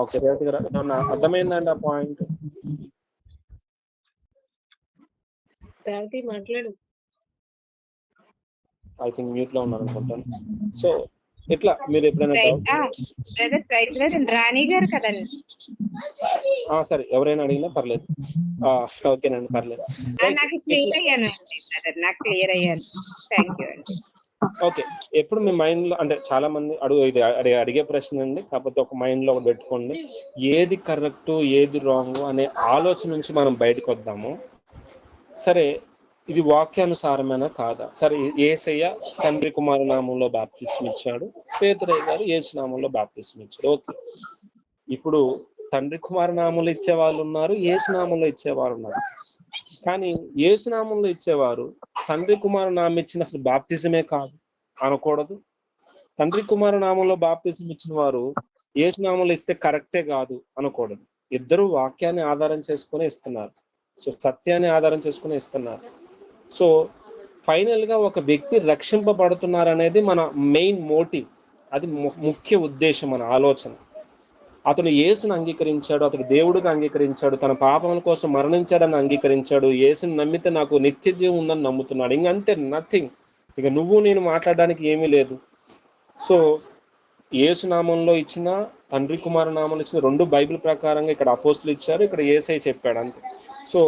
ఓకే, రేవతి గారు అర్థమైందండి ఆ పాయింట్? మాట్లాడు. ఐ థింక్ మ్యూట్ లో ఉన్నారు అనుకుంటాను. సో ఇట్లా మీరు ఎప్పుడైనా రాణి గారు కదండి. సరే, ఎవరైనా అడిగినా పర్లేదు. ఓకేనండి, పర్లేదు. నాకు క్లియర్ అయ్యాను బ్రదర్, నాకు క్లియర్ అయ్యాను. థ్యాంక్ యూ అండి. ఓకే, ఎప్పుడు మీ మైండ్ లో, అంటే చాలా మంది ఇది అడిగే ప్రశ్న అండి, కాకపోతే ఒక మైండ్ లో ఒకటి పెట్టుకోండి. ఏది కరెక్ట్ ఏది రాంగ్ అనే ఆలోచన నుంచి మనం బయటకు వద్దాము. సరే, ఇది వాక్యానుసారమేనా కాదా? సరే, యేసయ్య తండ్రి కుమార నామంలో బాప్తిస్మం ఇచ్చాడు, పేతురయ్య గారు యేసు నామంలో బాప్తిస్మం ఇచ్చాడు. ఓకే, ఇప్పుడు తండ్రి కుమార నామంలో ఇచ్చే వాళ్ళు ఉన్నారు, యేసు నామంలో ఇచ్చేవారు ఉన్నారు. కానీ యేసు నామంలో ఇచ్చేవారు తండ్రి కుమార నామం ఇచ్చిన అసలు బాప్తిజమే కాదు అనకూడదు. తండ్రి కుమార నామంలో బాప్తిజం ఇచ్చిన వారు యేసు నామంలో ఇస్తే కరెక్టే కాదు అనకూడదు. ఇద్దరు వాక్యాన్ని ఆధారం చేసుకుని ఇస్తున్నారు. సో సత్యాన్ని ఆధారం చేసుకుని ఇస్తున్నారు. సో ఫైనల్ గా ఒక వ్యక్తి రక్షింపబడుతున్నారు అనేది మన మెయిన్ మోటివ్, అది ముఖ్య ఉద్దేశం, మన ఆలోచన. అతను యేసును అంగీకరించాడు, అతడు దేవుడిగా అంగీకరించాడు, తన పాపముల కోసం మరణించాడని అంగీకరించాడు, యేసుని నమ్మితే నాకు నిత్య జీవం ఉందని నమ్ముతున్నాడు. ఇంకంతే, నథింగ్. ఇక నువ్వు నేను మాట్లాడడానికి ఏమీ లేదు. సో యేసు నామంలో ఇచ్చిన, తండ్రి కుమార నామంలో ఇచ్చిన రెండు బైబిల్ ప్రకారంగా ఇక్కడ అపోస్తులు ఇచ్చారు, ఇక్కడ యేసయ్య చెప్పాడు, అంతే. సో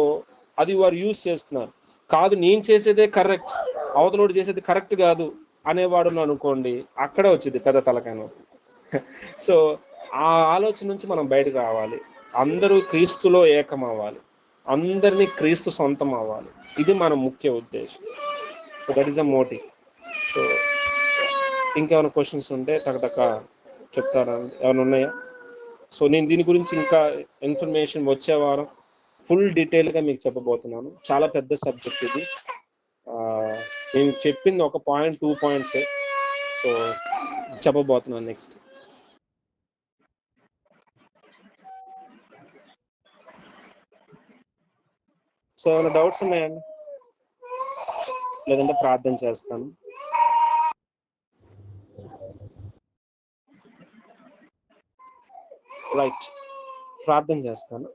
అది వారు యూజ్ చేస్తున్నారు. కాదు నేను చేసేదే కరెక్ట్, అవతలోడు చేసేది కరెక్ట్ కాదు అనేవాడు అనుకోండి, అక్కడే వచ్చింది పెద్ద తలకాయ నొప్పి. సో ఆ ఆలోచన నుంచి మనం బయటకు రావాలి. అందరూ క్రీస్తులో ఏకం అవ్వాలి, అందరినీ క్రీస్తు సొంతం అవ్వాలి. ఇది మన ముఖ్య ఉద్దేశం. So that is a motive. So ఇంకేమైనా క్వశ్చన్స్ ఉంటే టక చెప్తారా? ఏమైనా ఉన్నాయా? సో నేను దీని గురించి ఇంకా ఇన్ఫర్మేషన్ వచ్చే వారం ఫుల్ డీటెయిల్గా మీకు చెప్పబోతున్నాను. చాలా పెద్ద సబ్జెక్ట్ ఇది. నేను చెప్పింది ఒక పాయింట్ 2 పాయింట్సే. సో చెప్పబోతున్నాను నెక్స్ట్. సో ఏమైనా డౌట్స్ ఉన్నాయండి? లేదంటే ప్రార్థన చేస్తాను. రైట్, ప్రార్థన చేస్తాను.